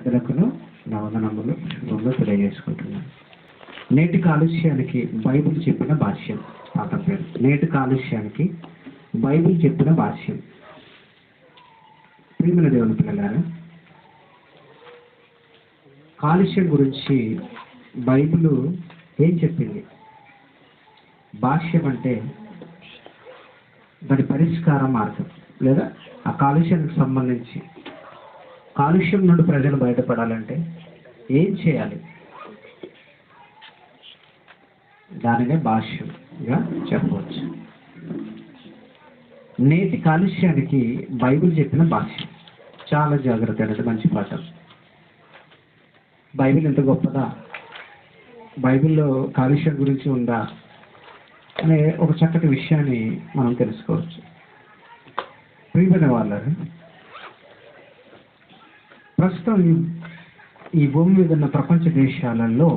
పెద్దలకును నా వందనములు శుభంగా తెలియజేసుకుంటున్నాను. నేటి కాలుష్యానికి బైబిల్ చెప్పిన భాష్యం. పాఠం పేరు నేటి కాలుష్యానికి బైబిల్ చెప్పిన భాష్యం. ప్రియమైన దేవుని పిల్లలారా, కాలుష్యం గురించి బైబిల్ ఏం చెప్పింది? భాష్యం అంటే దాని పరిష్కార మార్గం, లేదా ఆ కాలుష్యానికి సంబంధించి కాలుష్యం నుండి ప్రజలు బయటపడాలంటే ఏం చేయాలి, దానినే భాష్యంగా చెప్పవచ్చు. నేటి కాలుష్యానికి బైబిల్ చెప్పిన భాష్యం. చాలా జాగ్రత్త అనేది మంచి పాఠం. బైబిల్ ఎంత గొప్పదా, బైబిల్లో కాలుష్యం గురించి ఉందా అనే ఒక చక్కటి విషయాన్ని మనం తెలుసుకోవచ్చు. ప్రియమైన వాళ్ళారు, ప్రస్తుతం ఈ భూమి మీద ఉన్న ప్రపంచ దేశాలలో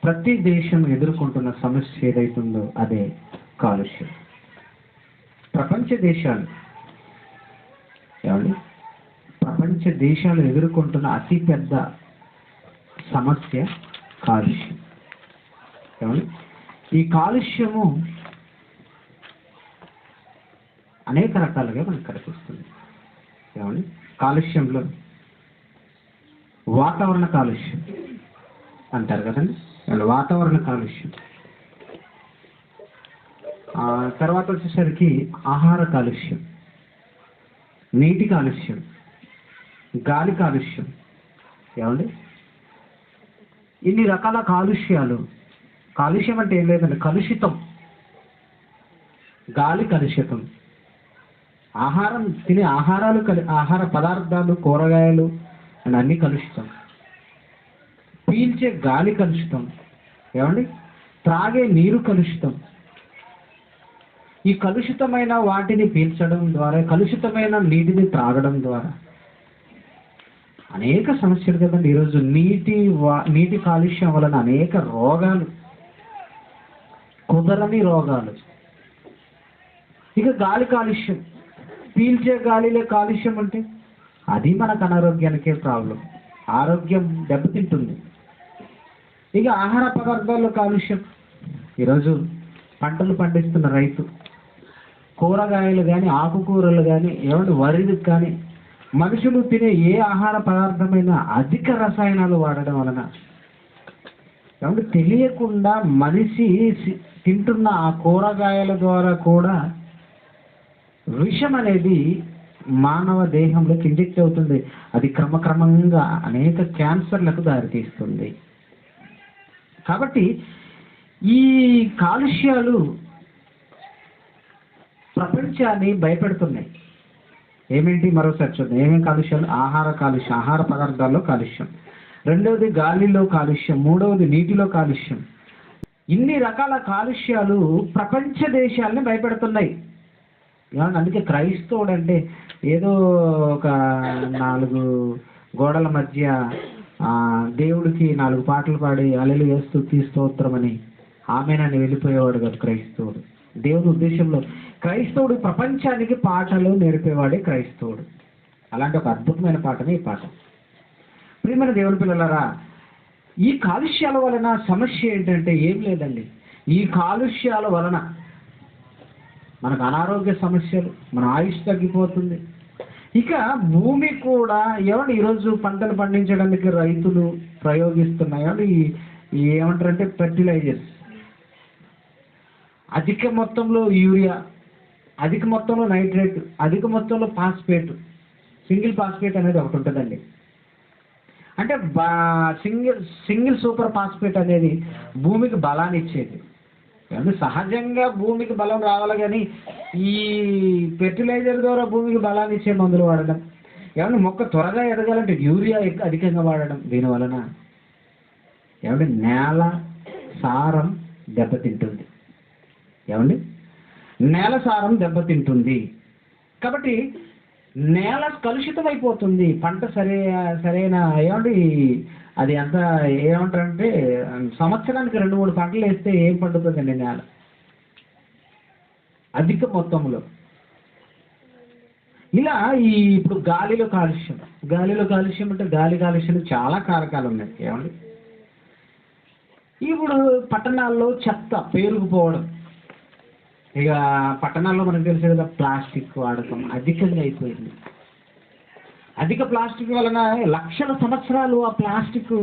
ప్రతి దేశం ఎదుర్కొంటున్న సమస్య ఏదైతుందో అదే కాలుష్యం. ప్రపంచ దేశాలు ప్రపంచ దేశాలు ఎదుర్కొంటున్న అతిపెద్ద సమస్య కాలుష్యం. ఈ కాలుష్యము అనేక రకాలుగా మనకు కనిపిస్తుంది. కాలుష్యంలో వాతావరణ కాలుష్యం అంటారు కదండి, వాతావరణ కాలుష్యం. తర్వాత వచ్చేసరికి ఆహార కాలుష్యం, నీటి కాలుష్యం, గాలి కాలుష్యం. ఇన్ని రకాల కాలుష్యాలు. కాలుష్యం అంటే ఏం లేదండి, కలుషితం. గాలి కలుషితం, తినే ఆహారాలు ఆహార పదార్థాలు, కూరగాయలు అండ్ అన్నీ కలుషితం. పీల్చే గాలి కలుషితం, త్రాగే నీరు కలుషితం. ఈ కలుషితమైన వాటిని పీల్చడం ద్వారా, కలుషితమైన నీటిని త్రాగడం ద్వారా అనేక సమస్యలు కదండి. ఈరోజు నీటి కాలుష్యం వలన అనేక రోగాలు, కుదరని రోగాలు. ఇక గాలి కాలుష్యం, పీల్చే గాలిలో కాలుష్యం అంటే అది మనకు అనారోగ్యానికే ప్రాబ్లం, ఆరోగ్యం దెబ్బతింటుంది. ఇక ఆహార పదార్థాల్లో కాలుష్యం. ఈరోజు పంటలు పండిస్తున్న రైతు కూరగాయలు కానీ, ఆకుకూరలు కానీ, వరిది కానీ, మనుషులు తినే ఏ ఆహార పదార్థమైనా అధిక రసాయనాలు వాడడం వలన తెలియకుండా మనిషి తింటున్న ఆ కూరగాయల ద్వారా కూడా విషం అనేది మానవ దేహంలోకి ఇంజెక్ట్ అవుతుంది. అది క్రమక్రమంగా అనేక క్యాన్సర్లకు దారితీస్తుంది. కాబట్టి ఈ కాలుష్యాలు ప్రపంచాన్ని భయపెడుతున్నాయి. ఏమేంటి మరోసారి చూద్దాం. ఏమేమి కాలుష్యాలు? ఆహార కాలుష్యం, ఆహార పదార్థాల్లో కాలుష్యం. రెండవది గాలిలో కాలుష్యం. మూడవది నీటిలో కాలుష్యం. ఇన్ని రకాల కాలుష్యాలు ప్రపంచ దేశాలని భయపెడుతున్నాయి. అందుకే క్రైస్తవుడు అంటే ఏదో ఒక 4 గోడల మధ్య దేవుడికి 4 పాటలు పాడి అలెలు వేస్తూ స్తోత్రమని ఆమెనని వెళ్ళిపోయేవాడు కాదు క్రైస్తవుడు. దేవుని ఉద్దేశంలో క్రైస్తవుడు ప్రపంచానికి పాటలు నేర్పేవాడే క్రైస్తవుడు. అలాంటి ఒక అద్భుతమైన పాటనే ఈ పాట. ప్రియమైన దేవుని పిల్లలారా, ఈ కాలుష్యాల వలన సమస్య ఏంటంటే ఏం లేదండి, ఈ కాలుష్యాల వలన మనకు అనారోగ్య సమస్యలు, మన ఆయుష్ తగ్గిపోతుంది. ఇక భూమి కూడా ఈరోజు పంటలు పండించడానికి రైతులు ప్రయోగిస్తున్నాయి ఏమంటారంటే ఫెర్టిలైజర్స్. అధిక మొత్తంలో యూరియా, అధిక మొత్తంలో నైట్రేట్, అధిక మొత్తంలో ఫాస్ఫేట్. సింగిల్ ఫాస్ఫేట్ అనేది ఒకటి ఉంటుందండి. అంటే సింగిల్ సూపర్ ఫాస్ఫేట్ అనేది భూమికి బలాన్ని ఇచ్చేది. సహజంగా భూమికి బలం రావాలి, కానీ ఈ ఫెర్టిలైజర్ ద్వారా భూమికి బలాన్ని ఇచ్చే మందులు వాడడం, మొక్క త్వరగా ఎదగాలంటే యూరియా అధికంగా వాడడం, దీనివలన నేల సారం దెబ్బతింటుంది. నేల సారం దెబ్బతింటుంది. కాబట్టి నేల కలుషితం అయిపోతుంది. పంట సరైన అది అంతా ఏమంటారంటే సంవత్సరానికి 2-3 పంటలు వేస్తే ఏం పండుతుందండి నేల అధిక మొత్తంలో. ఇలా ఇప్పుడు గాలిలో కాలుష్యం. గాలిలో కాలుష్యం అంటే గాలి కాలుష్యం చాలా కారకాలు ఉన్నాయి. ఏమండి, ఇప్పుడు పట్టణాల్లో చెత్త పేరుకుపోవడం. ఇక పట్టణాల్లో మనకు తెలుసు కదా, ప్లాస్టిక్ వాడకం అధికంగా అయిపోయింది. అధిక ప్లాస్టిక్ వలన లక్షల సంవత్సరాలు ఆ ప్లాస్టిక్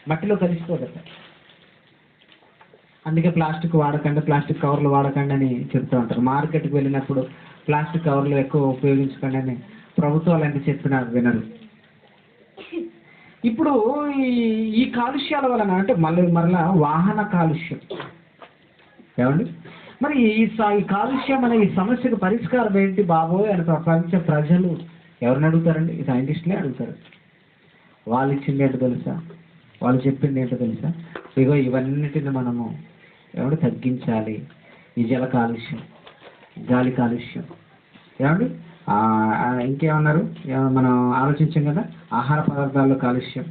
మట్టిలో కలిసిపోదట. అందుకే ప్లాస్టిక్ వాడకండి, ప్లాస్టిక్ కవర్లు వాడకండి అని చెప్తూ ఉంటారు. మార్కెట్కి వెళ్ళినప్పుడు ప్లాస్టిక్ కవర్లు ఎక్కువ ఉపయోగించకండి అని ప్రభుత్వాలు ఎంత చెప్పినా వినరు. ఇప్పుడు ఈ కాలుష్యాల వలన అంటే మరలా వాహన కాలుష్యం. ఏమండి, మరి ఈ కాలుష్యం అనే ఈ సమస్యకు పరిష్కారం ఏంటి బాబోయ్ అని ప్రపంచ ప్రజలు ఎవరిని అడుగుతారండి? ఈ సైంటిస్టులే అడుగుతారు. వాళ్ళు ఇచ్చింది ఏంటో తెలుసా, వాళ్ళు చెప్పింది ఏంటో తెలుసా? ఇగో ఇవన్నిటిని మనము ఏమంటే తగ్గించాలి. ఈ జల కాలుష్యం, గాలి కాలుష్యం, ఏమండి ఇంకేమన్నారు మనం ఆలోచించాం కదా, ఆహార పదార్థాల్లో కాలుష్యం,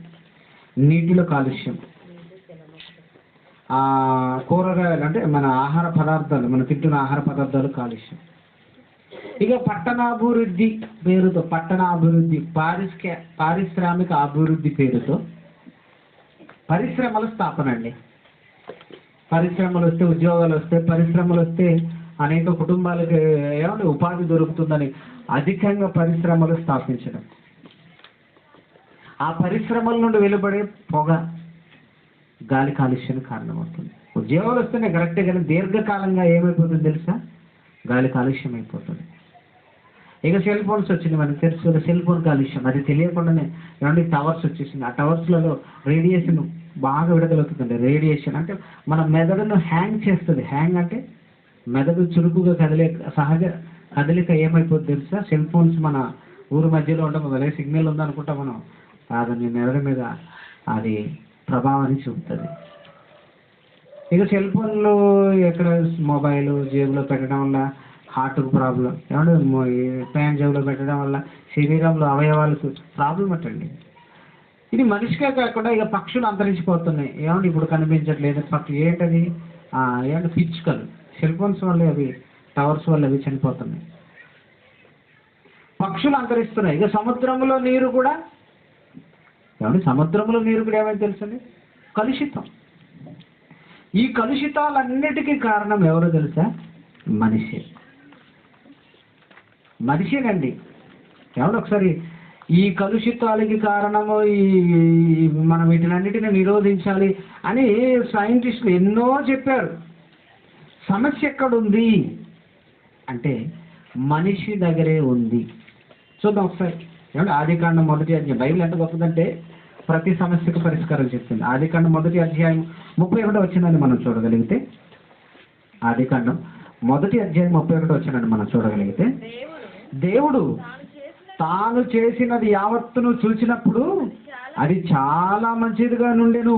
నీటిలో కాలుష్యం, కూరగాయలు అంటే మన ఆహార పదార్థాలు, మనం తింటున్న ఆహార పదార్థాలు కాలుష్యం. ఇక పట్టణాభివృద్ధి పేరుతో, పారిశ్రామిక అభివృద్ధి పేరుతో పరిశ్రమల స్థాపన అండి. పరిశ్రమలు వస్తే ఉద్యోగాలు వస్తాయి, పరిశ్రమలు వస్తే అనేక కుటుంబాలకు ఏమంటే ఉపాధి దొరుకుతుందని అధికంగా పరిశ్రమలు స్థాపించడం. ఆ పరిశ్రమల నుండి వెలువడే పొగ గాలి కాలుష్యానికి కారణమవుతుంది. ఉద్యోగాలు వస్తేనే కరెక్టే, కానీ దీర్ఘకాలంగా ఏమైపోతుంది తెలుసా? గాలి కాలుష్యం అయిపోతుంది. ఇక సెల్ ఫోన్స్ వచ్చింది, మనకు తెలుసు కదా, సెల్ ఫోన్ కాలుష్యం. అది తెలియకుండానే ఏమంటే టవర్స్ వచ్చేసింది. ఆ టవర్స్లలో రేడియేషన్ బాగా విడుదలవుతుందండి. రేడియేషన్ అంటే మన మెదడును హ్యాంగ్ చేస్తుంది. హ్యాంగ్ అంటే మెదడు చురుకుగా సహజ కదలిక ఏమైపోతుంది తెలుసా? సెల్ ఫోన్స్ మన ఊరు మధ్యలో ఉండడం వల్ల సిగ్నల్ ఉందనుకుంటా మనం, అది మెదడు మీద అది ప్రభావాన్ని చూపుతుంది. ఇక సెల్ ఫోన్లు ఎక్కడ మొబైల్ జేబులో పెట్టడం వల్ల హార్ట్కు ప్రాబ్లం, ఏమంటే ఫ్యాన్ జేబులో పెట్టడం వల్ల శరీరంలో అవయవాలకు ప్రాబ్లం అట్టండి. ఇది మనిషిగా కాకుండా ఇక పక్షులు అంతరించిపోతున్నాయి. ఏమంటే ఇప్పుడు కనిపించట్లేదు ఏంటది, ఏమంటే పిచ్చుకలు సెల్ ఫోన్స్ వల్ల అవి టవర్స్ వల్ల అవి చనిపోతున్నాయి. పక్షులు అంతరిస్తున్నాయి. ఇక సముద్రంలో నీరు కూడా ఏమంటే ఏమైంది తెలుసండి? కలుషితం. ఈ కలుషితాలన్నిటికీ కారణం ఎవరో తెలుసా? మనిషేనండి. ఏమంటే ఒకసారి ఈ కలుషితాలకి కారణము మనం వీటినన్నిటిని నిరోధించాలి అని సైంటిస్టులు ఎన్నో చెప్పారు. సమస్య ఎక్కడుంది అంటే మనిషి దగ్గరే ఉంది. చూద్దాం ఒకసారి. ఏమంటే ఆదికాండం 1వ అధ్యాయం. బైబిల్ ఎంత గొప్పదంటే ప్రతి సమస్యకు పరిష్కారం చెప్తుంది. ఆదికాండం 1వ అధ్యాయం 31వ వచనాన్ని మనం చూడగలిగితే, ఆదికాండం 1వ అధ్యాయం 31వ వచనాన్ని మనం చూడగలిగితే, దేవుడు తాను చేసినది యావత్తును చూచినప్పుడు అది చాలా మంచిదిగా నుండెను.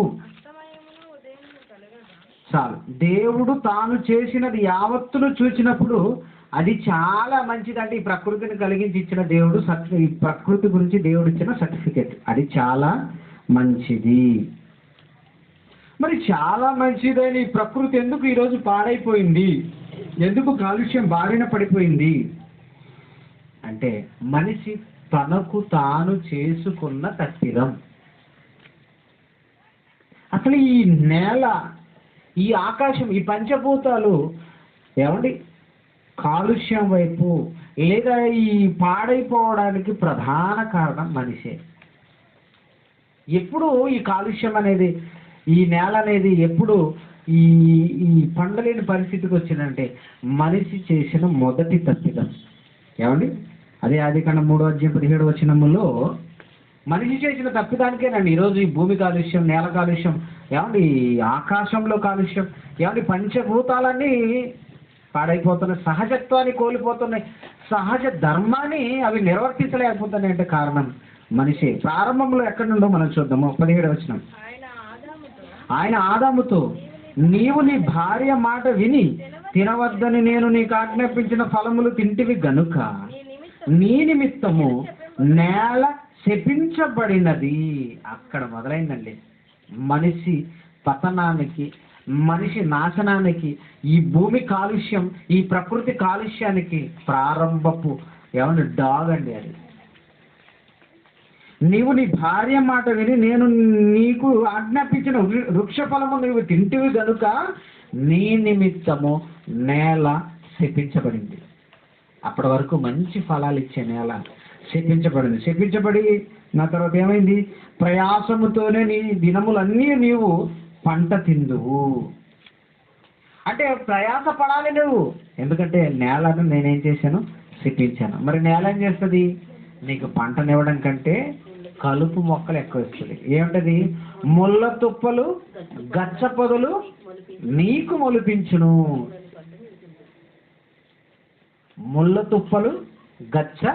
చాలు. దేవుడు తాను చేసినది యావత్తును చూచినప్పుడు అది చాలా మంచిదంటే ఈ ప్రకృతిని కలిగించి ఇచ్చిన దేవుడు ఈ ప్రకృతి గురించి దేవుడు ఇచ్చిన సర్టిఫికెట్, అది చాలా మంచిది. మరి చాలా మంచిదని ఈ ప్రకృతి ఎందుకు ఈరోజు పాడైపోయింది, ఎందుకు కాలుష్యం బారిన పడిపోయింది అంటే మనిషి తనకు తాను చేసుకున్న తప్పిదం. అసలు ఈ నేల, ఈ ఆకాశం, ఈ పంచభూతాలు ఏమండి కాలుష్యం వైపు లేదా ఈ పాడైపోవడానికి ప్రధాన కారణం మనిషే. ఎప్పుడు ఈ కాలుష్యం అనేది, ఈ నేల అనేది ఎప్పుడు ఈ పండలేని పరిస్థితికి వచ్చిందంటే మనిషి చేసిన మొదటి తప్పిదం. ఏమండి, అదే ఆదికాండం 3వ అధ్యాయం 17వ వచనములో మనిషి చేసిన తప్పిదానికేనండి ఈరోజు ఈ భూమి కాలుష్యం, నేల కాలుష్యం, ఏమండి ఆకాశంలో కాలుష్యం, ఏమండి పంచభూతాలన్నీ పాడైపోతున్నాయి, సహజత్వాన్ని కోల్పోతున్నాయి, సహజ ధర్మాన్ని అవి నిర్వర్తించలేకపోతున్నాయి. అంటే కారణం మనిషి. ప్రారంభంలో ఎక్కడి నుండో మనం చూద్దాము. 17వ వచనం. ఆయన ఆదాముతో, నీవు నీ భార్య మాట విని తినవద్దని నేను నీకు ఆజ్ఞాపించిన ఫలములు తింటివి గనుక నీ నిమిత్తము నేల శపించబడినది. అక్కడ మొదలైందండి మనిషి పతనానికి, మనిషి నాశనానికి, ఈ భూమి కాలుష్యం, ఈ ప్రకృతి కాలుష్యానికి ప్రారంభపు ఏమంటే డాగ్ అండి అది. నీవు నీ భార్య మాట విని నేను నీకు ఆజ్ఞాపించిన వృక్ష ఫలము నీవు తింటివి గనుక నీ నిమిత్తము నేల శపించబడింది. అప్పటి వరకు మంచి ఫలాలు ఇచ్చే నేల శపించబడింది. శపించబడి నా తర్వాత ఏమైంది? ప్రయాసముతోనే నీ దినములన్నీ నీవు పంట తిందువు. అంటే ప్రయాస పడాలి నువ్వు, ఎందుకంటే నేలను నేనేం చేశాను? శపించాను. మరి నేల ఏం చేస్తుంది? నీకు పంటనివ్వడం కంటే కలుపు మొక్కలు ఎక్కువ ఇస్తుంది. ఏమిటది? ముళ్ళ తుప్పలు గచ్చ పొదలు నీకు మొలిపించును. ముళ్ళ తుప్పలు గచ్చ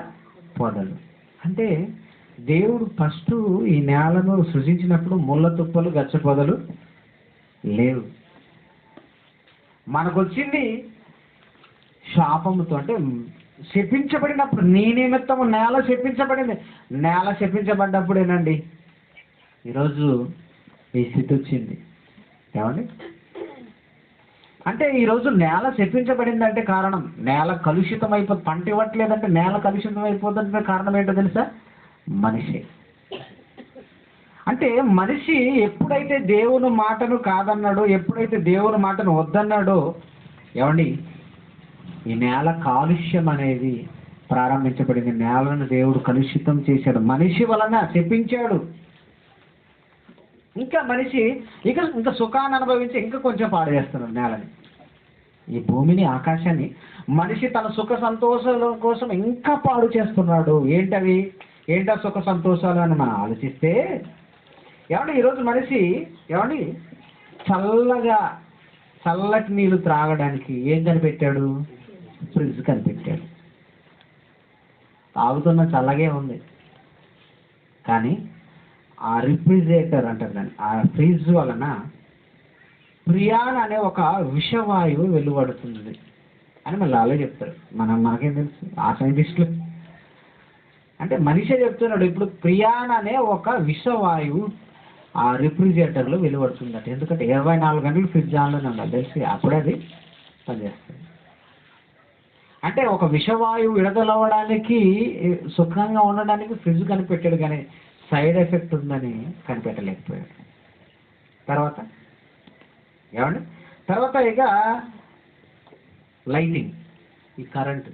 పొదలు అంటే దేవుడు ఫస్ట్ ఈ నేలను సృజించినప్పుడు ముళ్ళ తుప్పలు గచ్చ పొదలు లేవు. మనకొచ్చింది శాపముతో, అంటే శపించబడినప్పుడు. నీ నిమిత్తము నేల శపించబడింది. నేల శపించబడ్డప్పుడేనండి ఈరోజు ఈ స్థితి వచ్చింది. ఏమండి? అంటే ఈరోజు నేల శపించబడిందంటే కారణం నేల కలుషితం అయిపోతుంది. పంట ఇవ్వట్లేదంటే నేల కలుషితం అయిపోతుందంటే కారణం ఏంటో తెలుసా? మనిషి. అంటే మనిషి ఎప్పుడైతే దేవుని మాటను కాదన్నాడో, ఎప్పుడైతే దేవుని మాటను వద్దన్నాడో, ఏమండి, ఈ నేల కాలుష్యం అనేది ప్రారంభించబడింది. నేలను దేవుడు కలుషితం చేశాడు, మనిషి వలన శపించాడు. ఇంకా మనిషి ఇంకా సుఖాన్ని అనుభవించి ఇంకా కొంచెం పాడు చేస్తున్నాడు నేలని. ఈ భూమిని, ఆకాశాన్ని మనిషి తన సుఖ సంతోషాల కోసం ఇంకా పాడు చేస్తున్నాడు. ఏంటా సుఖ సంతోషాలు అని మనం ఆలోచిస్తే, ఏమండి ఈరోజు మనిషి చల్లటి నీళ్ళు త్రాగడానికి ఏం కనిపెట్టాడు? ఫ్రిడ్జ్ కనిపెట్టాడు. తాగుతున్న చల్లగే ఉంది, కానీ ఆ రిఫ్రిజిరేటర్ అంటారు దాన్ని, ఆ ఫ్రిడ్జ్ వలన ప్రియాన్ అనే ఒక విషవాయువు వెలువడుతుంది అని మళ్ళీ అలా చెప్తారు. మనకేం తెలుసు? ఆ సైంటిస్టులు అంటే మనిషే చెప్తున్నాడు. ఇప్పుడు ప్రియాన్ అనే ఒక విషవాయువు ఆ రిఫ్రిజిరేటర్లో వెలువడుతుందట. ఎందుకంటే 24 గంటలు ఫ్రిడ్జ్ ఆన్లోనే ఉండాలి తెలిసి, అప్పుడే అది పనిచేస్తుంది. అంటే ఒక విషవాయువు విడుదలవ్వడానికి, సుఖంగా ఉండడానికి ఫ్రిడ్జ్ కనిపెట్టాడు, కానీ సైడ్ ఎఫెక్ట్ ఉందని కనిపెట్టలేకపోయాడు. తర్వాత ఇక లైటింగ్, ఈ కరెంటు.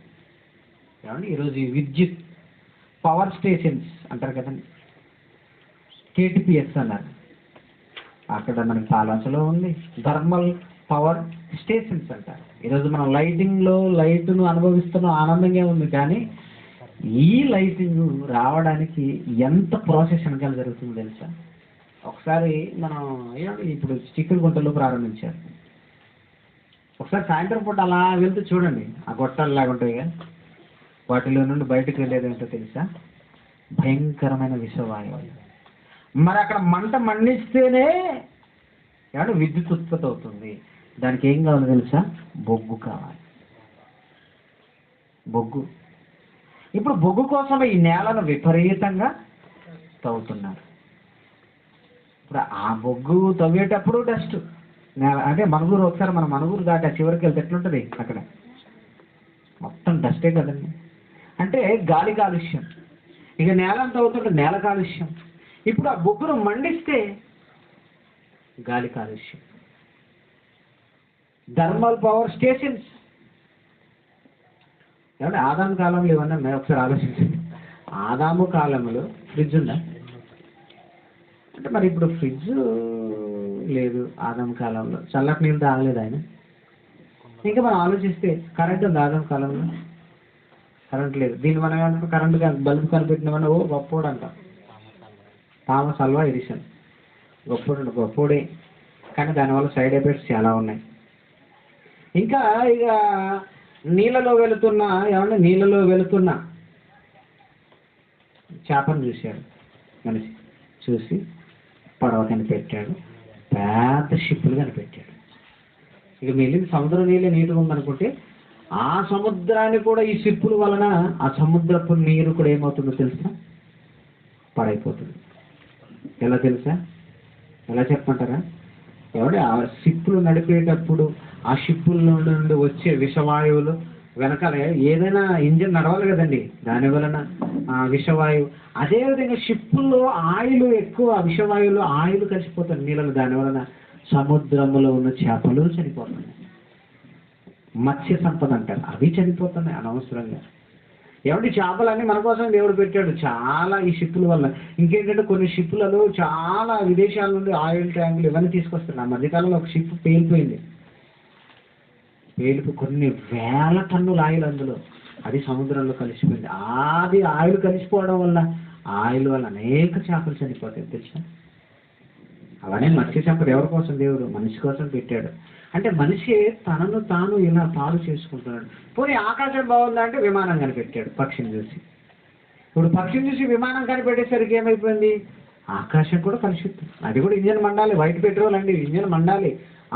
ఏమండి ఈరోజు ఈ విద్యుత్ పవర్ స్టేషన్స్ అంటారు కదండి, KTPS అన్నారు. అక్కడ మనకి పాలాసలో ఉంది థర్మల్ పవర్ స్టేషన్స్ అంటారు. ఈరోజు మనం లైట్ను అనుభవిస్తున్న ఆనందంగా ఉంది, కానీ ఈ లైటింగ్ రావడానికి ఎంత ప్రాసెస్ వెనకాల జరుగుతుందో తెలుసా? ఒకసారి మనం ఇప్పుడు చిక్కుడుగుంటలో ప్రారంభించారు. ఒకసారి సాయంత్రం పూట అలా వెళ్తూ చూడండి, ఆ గొట్టాలు లాగా ఉంటాయి కదా, వాటిలో నుండి బయటకు వెళ్ళేది ఏంటో తెలుసా? భయంకరమైన విషవాయువు. మరి అక్కడ మంట మండిస్తేనే విద్యుత్ ఉత్పత్తి అవుతుంది. దానికి ఏం కావాలి తెలుసా? బొగ్గు కావాలి. బొగ్గు. ఇప్పుడు బొగ్గు కోసం ఈ నేలను విపరీతంగా తవ్వుతున్నారు. ఇప్పుడు ఆ బొగ్గు తవ్వేటప్పుడు డస్ట్ నేల, అంటే మనుగురు, ఒకసారి మనం మనుగురు దాటి ఆ చివరికి వెళ్తే ఎట్లుంటుంది? అక్కడ మొత్తం డస్టే కదండి. అంటే గాలి కాలుష్యం. ఇక నేలను తవ్వుతుంటే నేల కాలుష్యం. ఇప్పుడు ఆ బొగ్గును మండిస్తే గాలి కాలుష్యం. Thermal power stations. ఏమంటే ఆదాము కాలంలో ఇవన్నీ మేము ఒకసారి ఆలోచించండి. ఆదాము కాలంలో ఫ్రిడ్జ్ ఉందా? అంటే మరి ఇప్పుడు ఫ్రిడ్జ్ లేదు. ఆదాము కాలంలో చల్లటి నీళ్ళు తాగలేదు ఆయన. ఇంకా మనం ఆలోచిస్తే కరెంట్ ఉంది ఆదాము కాలంలో? కరెంట్ లేదు. దీన్ని మనం ఏమంటాం? కరెంట్ బల్బు కనిపెట్టినామని గొప్పోడు అంటాం. థామస్ అల్వా ఎడిసన్ గొప్పోడే, కానీ దానివల్ల సైడ్ ఎఫెక్ట్స్ చాలా ఉన్నాయి. ఇంకా ఇక నీళ్ళలో వెళుతున్న చేపను చూశాడు మనిషి. చూసి పడవ కనిపెట్టాడు, పెద్ద షిప్పులు కనిపెట్టాడు. ఇక మిగిలిన సముద్రం నీళ్ళే నీటిగా ఉందనుకుంటే ఆ సముద్రాన్ని కూడా ఈ షిప్పుల వలన ఆ సముద్రపు నీరు కూడా ఏమవుతుందో తెలుసా? పాడైపోతుంది. ఎలా తెలుసా? ఎలా చెప్పమంటారా? ఆ షిప్పులు నడిపేటప్పుడు ఆ షిప్పుల నుండి వచ్చే విషవాయువులు వెనకాల ఏదైనా ఇంజిన్ నడవాలి కదండి, దాని వలన విషవాయువు. అదేవిధంగా షిప్పుల్లో ఆయిల్ ఎక్కువ, విషవాయువులో ఆయిల్ కలిసిపోతుంది నీళ్ళలో, దాని వలన సముద్రంలో ఉన్న చేపలు చనిపోతున్నాయి. మత్స్య సంపద అంటారు, అవి చనిపోతున్నాయి అనవసరంగా. ఏమంటే చేపలన్నీ మన కోసం దేవుడు పెట్టాడు చాలా ఈ షిప్పుల వల్ల. ఇంకేంటంటే కొన్ని షిప్పులలో చాలా విదేశాల నుండి ఆయిల్ ట్యాంకులు ఇవన్నీ తీసుకొస్తున్నాయి. ఆ మధ్యకాలంలో ఒక షిప్ పేలిపోయింది. కొన్ని వేల టన్నుల ఆయిల్ అందులో, అది సముద్రంలో కలిసిపోయింది. అది ఆయిల్ కలిసిపోవడం వల్ల ఆయిల్ వల్ల అనేక చేపలు చనిపోతాయి తెలుసా. అవన్నీ మత్స్య సంపద ఎవరి కోసం? దేవుడు మనిషి కోసం పెట్టాడు. అంటే మనిషి తనను తాను ఇలా పాడు చేసుకుంటున్నాడు. పోనీ ఆకాశం బాగుందా అంటే విమానం కనిపెట్టాడు పక్షిని చూసి. ఇప్పుడు పక్షిని చూసి విమానం కనిపెట్టేసరికి ఏమైపోయింది? ఆకాశం కూడా కలుషితం. అది కూడా ఇంజన్ మండాలి, వైట్ పెట్రోల్ అండి, ఇంజన్ మండాలి.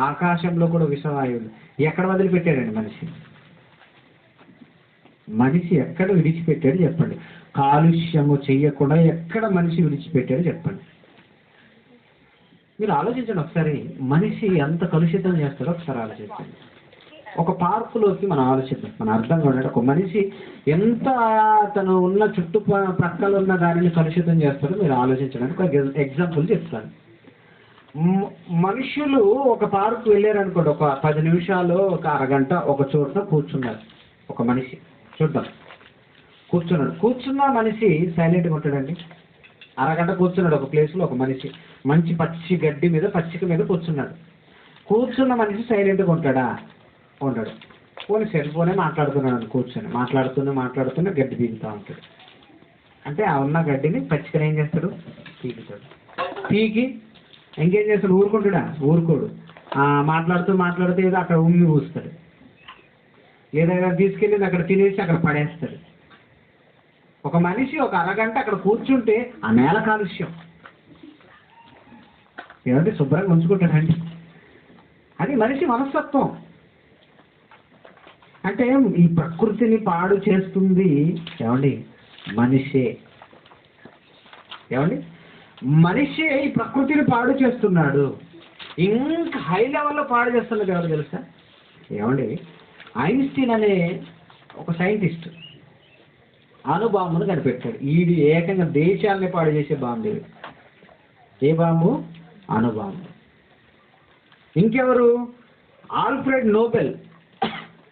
ఆకాశంలో కూడా విషవాయువులు. ఎక్కడ వదిలిపెట్టాడండి మనిషి? మనిషి ఎక్కడ విడిచిపెట్టాడు చెప్పండి? కాలుష్యము చెయ్యకుండా ఎక్కడ మనిషి విడిచిపెట్టాడు చెప్పండి? మీరు ఆలోచించండి ఒకసారి. మనిషి ఎంత కలుషితం చేస్తాడో ఒకసారి ఆలోచించండి. ఒక పార్కులోకి మనం ఆలోచిద్దాం, మన అర్థం కూడా. ఒక మనిషి ఎంత తను ఉన్న చుట్టుపక్కల ఉన్న దానిని కలుషితం చేస్తాడో మీరు ఆలోచించడానికి ఒక ఎగ్జాంపుల్ చెప్తాను. మనుషులు ఒక పార్కు వెళ్ళారనుకోండి, ఒక 10 నిమిషాలు, ఒక అరగంట ఒక చోట కూర్చున్నారు. ఒక మనిషి చూద్దాం కూర్చున్నాడు. కూర్చున్న మనిషి సైలెంట్గా ఉంటాడండి? అరగంట కూర్చున్నాడు ఒక ప్లేస్లో ఒక మనిషి, మంచి పచ్చి గడ్డి మీద, పచ్చిక మీద కూర్చున్నాడు. కూర్చున్న మనిషి సైలెంట్గా ఉంటాడా? ఉంటాడు. పోనీ సెల్ ఫోనే మాట్లాడుతున్నాడు కూర్చొని, మాట్లాడుతున్నా గడ్డి పీకుతూ ఉంటాడు. అంటే ఆ ఉన్న గడ్డిని పచ్చికని ఏం చేస్తాడు? పీకుతాడు. పీకి ఇంకేం చేస్తాడు? ఊరుకుంటాడా? ఊరుకోడు. మాట్లాడుతూ ఏదో అక్కడ ఉమ్మి పూస్తాడు, ఏదైనా తీసుకెళ్ళి అక్కడ తినేసి అక్కడ పడేస్తాడు. ఒక మనిషి ఒక అరగంట అక్కడ కూర్చుంటే ఆ నేల కాలుష్యం ఏమంటే శుభ్రంగా ఉంచుకుంటాడండి. అది మనిషి మనస్తత్వం. అంటే ఈ ప్రకృతిని పాడు చేస్తుంది ఏమండి? మనిషే. ఏమండి? మనిషే ఈ ప్రకృతిని పాడు చేస్తున్నాడు. ఇంకా హై లెవెల్లో పాడు చేస్తున్నది ఎవరు తెలుసా? ఏమండి? ఐన్స్టీన్ అనే ఒక సైంటిస్ట్ అణుబాంబును కనిపెట్టాడు. ఈడు ఏకంగా దేశాలని పాడు చేసే బాంబు. ఏ బాంబు? అణుబాంబు. ఇంకెవరు? Alfred Nobel.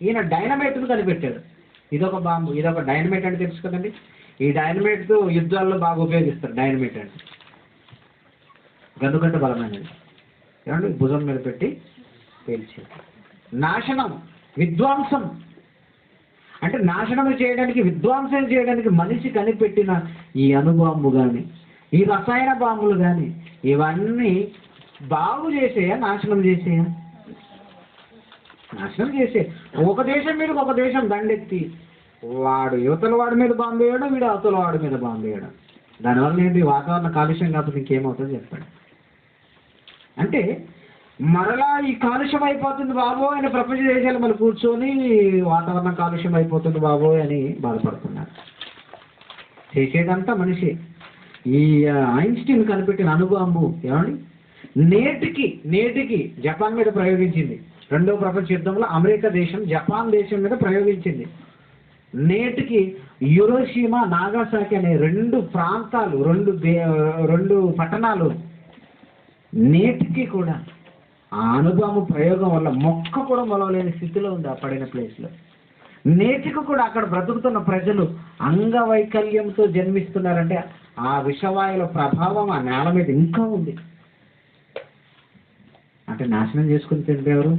ఈయన డైనమైట్ను కనిపెట్టాడు. ఇదొక బాంబు, ఇదొక డైనమైట్ అంటే తెలుసు కదండి. ఈ డైనమైట్తో యుద్ధాల్లో బాగా ఉపయోగిస్తారు. డైనమైట్ అంటే గందుకంటే బలమైనది. ఏమంటే భుజం మీద పెట్టి పేల్చేది. నాశనం, విధ్వంసం. అంటే నాశనం చేయడానికి, విధ్వంసం చేయడానికి మనిషి కనిపెట్టిన ఈ అణుబాంబు కానీ, ఈ రసాయన బాంబులు కానీ, ఇవన్నీ బాగు చేసేయా నాశనం చేసేయా? నాశనం చేసే. ఒక దేశం మీద ఒక దేశం దండెత్తి వాడు యువతల వాడి మీద బాంబు వేయడం, వీడు అవతల వాడి మీద బాంబు వేయడం. దానివల్ల ఏంటి? వాతావరణ కాలుష్యం కాకపోతే ఇంకేమవుతుందో చెప్పండి. అంటే మరలా ఈ కాలుష్యం అయిపోతుంది బాబో అని ప్రపంచ దేశాలు మళ్ళీ కూర్చొని వాతావరణ కాలుష్యం అయిపోతుంది బాబో అని బాధపడుతున్నారు. చేసేదంతా మనిషి. ఈ ఐన్స్టీన్ కనిపెట్టిన అణుబాంబు ఏమండి నేటికి జపాన్ మీద ప్రయోగించింది. రెండవ ప్రపంచ యుద్ధంలో అమెరికా దేశం జపాన్ దేశం మీద ప్రయోగించింది. నేటికి హిరోషిమా, నాగాసాకి అనే 2 ప్రాంతాలు, 2 పట్టణాలు నేటికి కూడా ఆ అణుబాంబు ప్రయోగం వల్ల మొక్క కూడా మొలవలేని స్థితిలో ఉంది ఆ పడిన ప్లేస్లో. నేటికి కూడా అక్కడ బ్రతుకుతున్న ప్రజలు అంగవైకల్యంతో జన్మిస్తున్నారంటే ఆ విషవాయుల ప్రభావం ఆ నేల మీద ఇంకా ఉంది. అంటే నాశనం చేసుకుని తింటారు.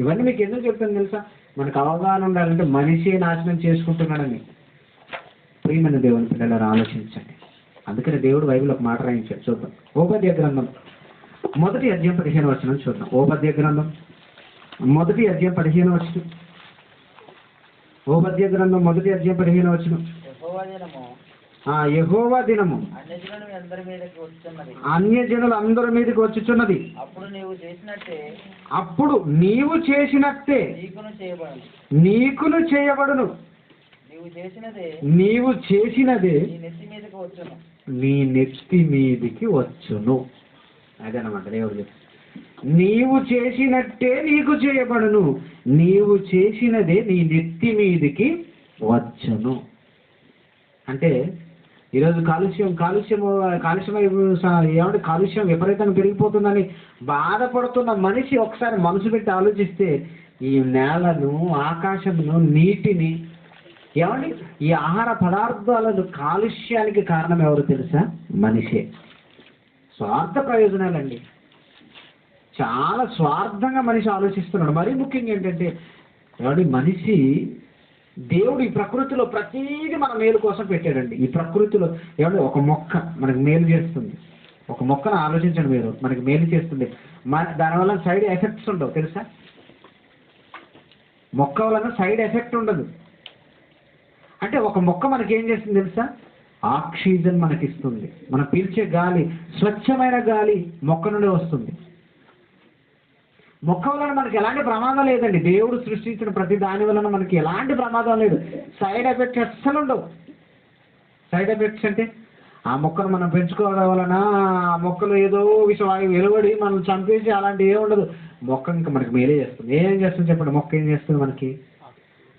ఇవన్నీ మీకు ఎందుకు చెప్తాను తెలుసా? మనకు అవగాహన ఉండాలంటే మనిషి నాశనం చేసుకుంటున్నాడని. ప్రియమైన దేవుని పిల్లలు ఆలోచించండి. అందుకని దేవుడు బైబిల్ ఒక మాట రాయించాడు. చూద్దాం. ఓబద్య గ్రంథం 1వ అధ్యాయం 15వ వచనం చూద్దాం. ఓబద్య గ్రంథం 1వ అధ్యాయం 15వ వచనం. ఓబద్య గ్రంథం 1వ అధ్యాయం 15వ వచనం. యెహోవా దినము అన్యజనులు అందరి మీదకి వచ్చుచున్నది. అప్పుడు నీవు చేసినట్టే నీకును చేయబడును. నీవు చేసినదే నీ నెత్తి మీదికి వచ్చును. అదనమాట దేవుడు. నీవు చేసినట్టే నీకు చేయబడును. నీవు చేసినదే నీ నెత్తి మీదికి వచ్చును. అంటే ఈరోజు కాలుష్యం విపరీతంగా పెరిగిపోతుందని బాధపడుతున్న మనిషి ఒకసారి మనసు పెట్టి ఆలోచిస్తే ఈ నేలను, ఆకాశమును, నీటిని, ఏమండి ఈ ఆహార పదార్థాలను కాలుష్యానికి కారణం ఎవరు తెలుసా? మనిషే. స్వార్థ ప్రయోజనాలండి. చాలా స్వార్థంగా మనిషి ఆలోచిస్తున్నాడు. మరీ ముఖ్యంగా ఏంటంటే ఏమండి మనిషి దేవుడు ఈ ప్రకృతిలో ప్రతీది మన మేలు కోసం పెట్టాడండి. ఈ ప్రకృతిలో ఏమంటే ఒక మొక్క మనకు మేలు చేస్తుంది. ఒక మొక్కను ఆలోచించండి మీరు, మనకి మేలు చేస్తుంది. దానివల్ల సైడ్ ఎఫెక్ట్స్ ఉండవు తెలుసా? మొక్క వలన సైడ్ ఎఫెక్ట్ ఉండదు. అంటే ఒక మొక్క మనకి ఏం చేస్తుంది తెలుసా? ఆక్సిజన్ మనకిస్తుంది. మనం పీల్చే గాలి, స్వచ్ఛమైన గాలి మొక్క నుండి వస్తుంది. మొక్క వలన మనకి ఎలాంటి ప్రమాదం లేదండి. దేవుడు సృష్టించిన ప్రతి దాని వలన మనకి ఎలాంటి ప్రమాదం లేదు. సైడ్ ఎఫెక్ట్స్ అస్సలు ఉండవు. సైడ్ ఎఫెక్ట్స్ అంటే ఆ మొక్కను మనం పెంచుకోవడం వలన ఆ మొక్కలు ఏదో విషవాయువు వెలువడి మనం చంపేసి అలాంటి ఏమి ఉండదు. మొక్క ఇంకా మనకి మేలే చేస్తుంది. ఏం చేస్తుంది చెప్పండి? మొక్క ఏం చేస్తుంది? మనకి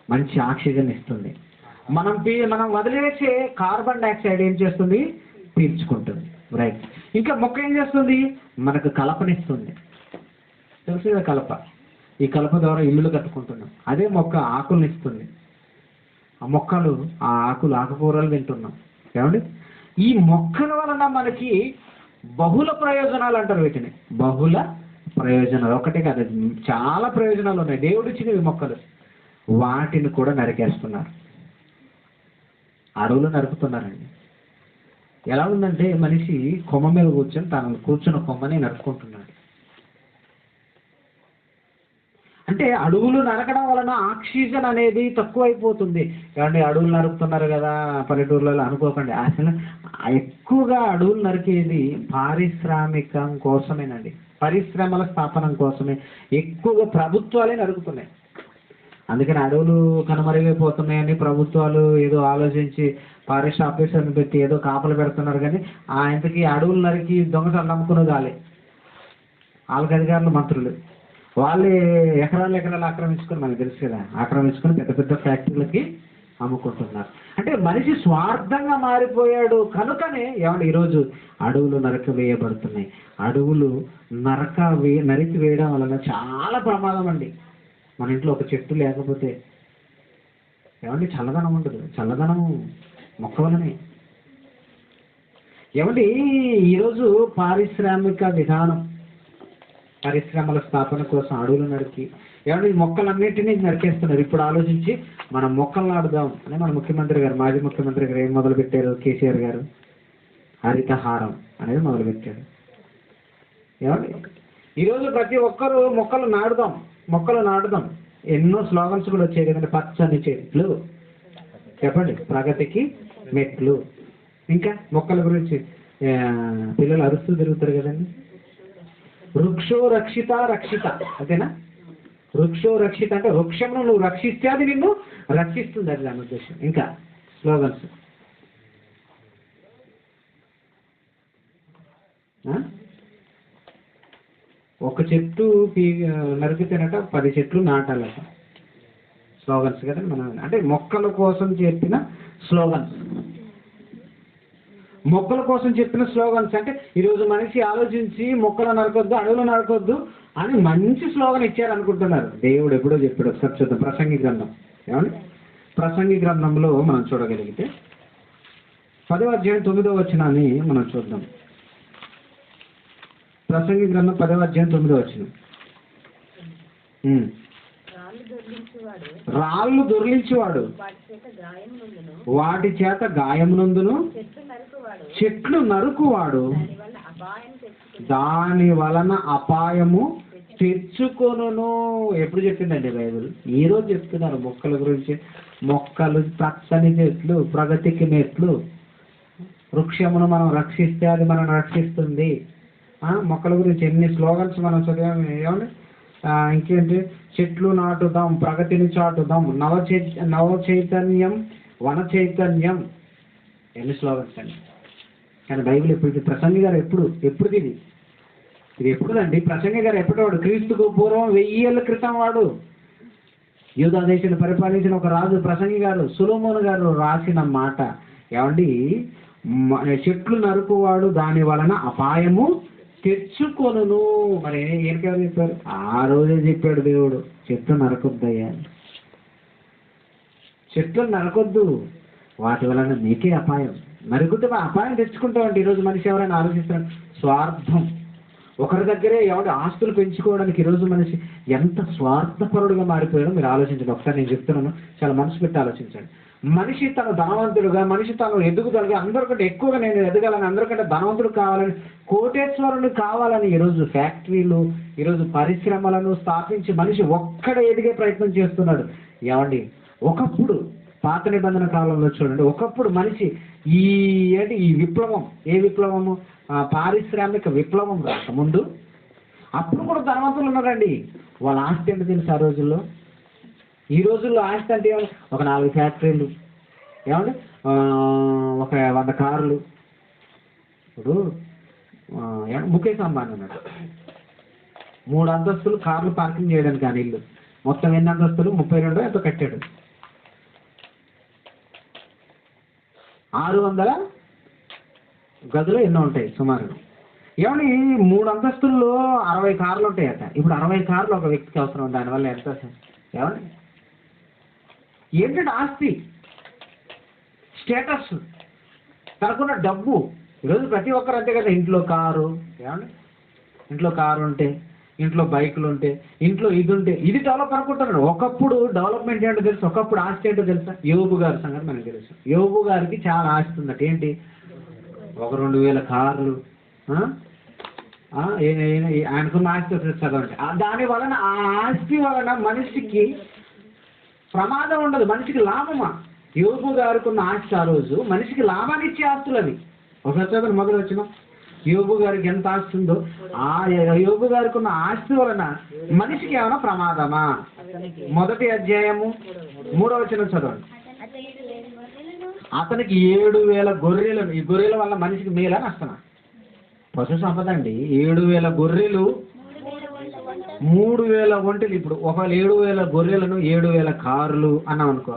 మంచి ఆక్సిజన్ ఇస్తుంది. మనం వదిలేసే కార్బన్ డైఆక్సైడ్ ఏం చేస్తుంది? పీల్చుకుంటుంది. రైట్. ఇంకా మొక్క ఏం చేస్తుంది? మనకు కలపనిస్తుంది. తెలుసు కదా కలప. ఈ కలప ద్వారా ఇల్లులు కట్టుకుంటున్నాం. అదే మొక్క ఆకులను ఇస్తుంది. ఆ ఆకుకూరలు తింటున్నాం. ఏమండి ఈ మొక్కల వలన మనకి బహుళ ప్రయోజనాలు అంటారు వీటిని. బహుళ ప్రయోజనాలు ఒకటే కాదు, చాలా ప్రయోజనాలు ఉన్నాయి. దేవుడు ఇచ్చినవి మొక్కలు. వాటిని కూడా నరికేస్తున్నారు. అడవులు నరుకుతున్నారండి. ఎలా ఉందంటే మనిషి కొమ్మ మీద కూర్చొని తను కూర్చున్న కొమ్మని నరుకుంటున్నాడు. అంటే అడవులు నరకడం వలన ఆక్సిజన్ అనేది తక్కువైపోతుంది. ఏమంటే అడవులు నరుకుతున్నారు కదా పల్లెటూర్లలో అనుకోకండి. అసలు ఎక్కువగా అడవులు నరికేది పారిశ్రామికం కోసమేనండి. పరిశ్రమల స్థాపనం కోసమే ఎక్కువగా ప్రభుత్వాలే నరుకుతున్నాయి. అందుకని అడవులు కనుమరుగైపోతున్నాయని ప్రభుత్వాలు ఏదో ఆలోచించి ఫారెస్ట్ ఆఫీసర్ని పెట్టి ఏదో కాపలు పెడుతున్నారు. కానీ ఇంతకీ అడవులు నరికి దొంగతనం నమ్ముకునే వాళ్ళకి అధికారులు, మంత్రులు వాళ్ళే ఎకరాలు ఆక్రమించుకొని, మనకు తెలుసు కదా, ఆక్రమించుకొని పెద్ద పెద్ద ఫ్యాక్టరీలకి అమ్ముకుంటున్నారు. అంటే మనిషి స్వార్థంగా మారిపోయాడు కనుకనే ఏమంటే ఈరోజు అడవులు నరకవేయబడుతున్నాయి. అడవులు నరికి వేయడం వలన చాలా ప్రమాదం అండి. మన ఇంట్లో ఒక చెట్టు లేకపోతే ఏమండి చల్లదనం ఉండదు. చల్లదనము మొక్క వలనే. ఏమండి ఈరోజు పారిశ్రామిక విధానం, పరిశ్రమల స్థాపన కోసం అడవులు నరికి ఏమంటే మొక్కలన్నింటినీ నరికేస్తున్నారు. ఇప్పుడు ఆలోచించి మనం మొక్కలు నాటుదాం అని మన ముఖ్యమంత్రి గారు, మాజీ ముఖ్యమంత్రి గారు ఏం మొదలుపెట్టారు? కేసీఆర్ గారు హరితహారం అనేది మొదలుపెట్టారు. ఏమండి ఈరోజు ప్రతి ఒక్కరూ మొక్కలు నాటుదాం. ఎన్నో స్లోగన్స్ కూడా వచ్చాయి కదండి. పచ్చని చెట్లు, చెప్పండి, ప్రగతికి మెట్లు. ఇంకా మొక్కల గురించి పిల్లలు అరుస్తూ తిరుగుతారు కదండి. వృక్షో రక్షిత అంతేనా? వృక్షో రక్షిత అంటే వృక్షమును నువ్వు రక్షిస్తే అది నిన్ను రక్షిస్తుంది. అది దాని ఉద్దేశం. ఇంకా స్లోగన్స్ ఒక చెట్టు నరికితేనట 10 చెట్లు నాటాలట. స్లోగన్స్ కదండి మనం. అంటే మొక్కల కోసం చెప్పిన స్లోగన్స్. అంటే ఈరోజు మనిషి ఆలోచించి మొక్కలు నరకొద్దు, అడవులు నరకొద్దు అని మంచి స్లోగన్ ఇచ్చారు అనుకుంటున్నారు. దేవుడు ఎప్పుడో చెప్పాడు. ఒకసారి చూద్దాం ప్రసంగి గ్రంథం. ఏమండి ప్రసంగి గ్రంథంలో మనం చూడగలిగితే 10వ అధ్యాయం 9వ వచనాన్ని మనం చూద్దాం. ప్రసంగి గ్రంథం 10వ అధ్యాయం 9వ వచనం. రాళ్ళు దొర్లించేవాడు వాటి చేత గాయమునందును చెట్లు నరుకువాడు దాని వలన అపాయము తెచ్చుకొనును. ఎప్పుడు చెప్పిందండి బైబిల్? ఈరోజు చెప్తున్నారు మొక్కల గురించి. మొక్కలు పచ్చని చెట్లు, ప్రగతికి మెట్లు. వృక్షమును మనం రక్షిస్తే అది మనం రక్షిస్తుంది. మొక్కల గురించి ఎన్ని స్లోగన్స్ మనం చదివాము. ఏమండి ఇంకేంటి? చెట్లు నాటుదాం, ప్రగతిని చాటుదాం, నవ చైతన్యం, వన చైతన్యం. ఎన్ని స్లోగన్స్ అండి. కానీ బైబిల్ ఎప్పుడు? ప్రసంగి గారు ఎప్పుడు ఇది ఎప్పుడుదండి? ప్రసంగి గారు ఎప్పటివాడు? క్రీస్తుకు పూర్వం 1000 ఏళ్ల క్రితం వాడు. యూదా దేశాన్ని పరిపాలించిన ఒక రాజు ప్రసంగి గారు సొలొమోను గారు రాసిన మాట ఏమండి, చెట్లు నరుకువాడు దాని వలన అపాయము తెచ్చుకొనును. మరి ఏంటో చెప్పారు, ఆ రోజే చెప్పాడు దేవుడు, చెట్లు నరకొద్దయ్యా, చెట్లు నరకొద్దు, వాటి వలన నీకే అపాయం. నరుకుతే అపాయం తెచ్చుకుంటామంటే ఈరోజు మనిషి ఎవరైనా ఆలోచిస్తాడు, స్వార్థం. ఒకరి దగ్గరే ఎవరి ఆస్తులు పెంచుకోవడానికి ఈరోజు మనిషి ఎంత స్వార్థపరుడుగా మారిపోయాడో మీరు ఆలోచించండి. ఒకసారి నేను చెప్తున్నాను, చాలా మనసు పెట్టి ఆలోచించండి. మనిషి తన ధనవంతుడుగా, మనిషి తను ఎదుగుదలగా, అందరికంటే ఎక్కువగా నేను ఎదగాలని, అందరికంటే ధనవంతుడు కావాలని, కోటేశ్వరుడు కావాలని ఈరోజు ఫ్యాక్టరీలు, ఈరోజు పరిశ్రమలను స్థాపించి మనిషి ఒక్కడ ఎదిగే ప్రయత్నం చేస్తున్నాడు. ఏమండి, ఒకప్పుడు పాత నిబంధన కాలంలో చూడండి, ఒకప్పుడు మనిషి ఈ విప్లవం, ఏ విప్లవము, పారిశ్రామిక విప్లవం రాకముందు అప్పుడు కూడా ధనవంతులు ఉన్నారండి. వాళ్ళ ఆస్తి ఏంటో తెలుసు ఆ రోజుల్లో. ఈ రోజుల్లో ఆస్తి అంటే ఒక 4 ఫ్యాక్టరీలు, ఏమండి, ఒక 100 కార్లు. ఇప్పుడు ముఖేష్ అంబానీ ఉన్నాడు, 3 అంతస్తులు కార్లు పార్కింగ్ చేయడానికి కానీ ఇల్లు, మొత్తం ఎన్ని అంతస్తులు, 32 ఎంతో కట్టాడు. 600 గదులు ఎన్నో ఉంటాయి సుమారు. ఏమని 3 అంతస్తుల్లో 60 కార్లు ఉంటాయట. ఇప్పుడు 60 కార్లు ఒక వ్యక్తికి అవసరం. దానివల్ల ఎంత ఏమండి, ఏంటంటే ఆస్తి, స్టేటస్, తనకున్న డబ్బు. ఈరోజు ప్రతి ఒక్కరు అంతే కదా, ఇంట్లో కారు, ఏమండి, ఇంట్లో కారు ఉంటే, ఇంట్లో బైకులు ఉంటే, ఇంట్లో ఇది ఉంటే, ఇది డెవలప్ అనుకుంటున్నాడు. ఒకప్పుడు డెవలప్మెంట్ ఏంటో తెలుసు, ఒకప్పుడు ఆస్తి ఏంటో తెలుసా? యోబు గారి సంగతి మనకు తెలుసు. యోబు గారికి చాలా ఆస్తి ఉందట. ఏంటి, 1-2 వేల కార్లు, ఆయనకున్న ఆస్తి చదవండి. దాని వలన, ఆ ఆస్తి వలన మనిషికి ప్రమాదం ఉండదు, మనిషికి లాభమా? యోబు గారికి ఉన్న ఆస్తి ఆ రోజు మనిషికి లాభాన్ని ఇచ్చే ఆస్తులు అవి. ఒకసారి చదవండి, మొదలు వచ్చిన యోబు గారికి ఎంత ఆస్తి ఉందో, ఆ యోబు గారికి ఉన్న ఆస్తి వలన మనిషికి ఏమైనా ప్రమాదమా? 1వ అధ్యాయము 3వ వచనం చదవండి. అతనికి 7,000 గొర్రెలు. ఈ గొర్రెల వల్ల మనిషికి మేలా నష్టమా? పశు సంపద అండి. 7,000 గొర్రెలు, 3,000 ఒంటెలు. ఇప్పుడు ఒకవేళ 7,000 గొర్రెలను 7,000 కార్లు అన్నాం అనుకో,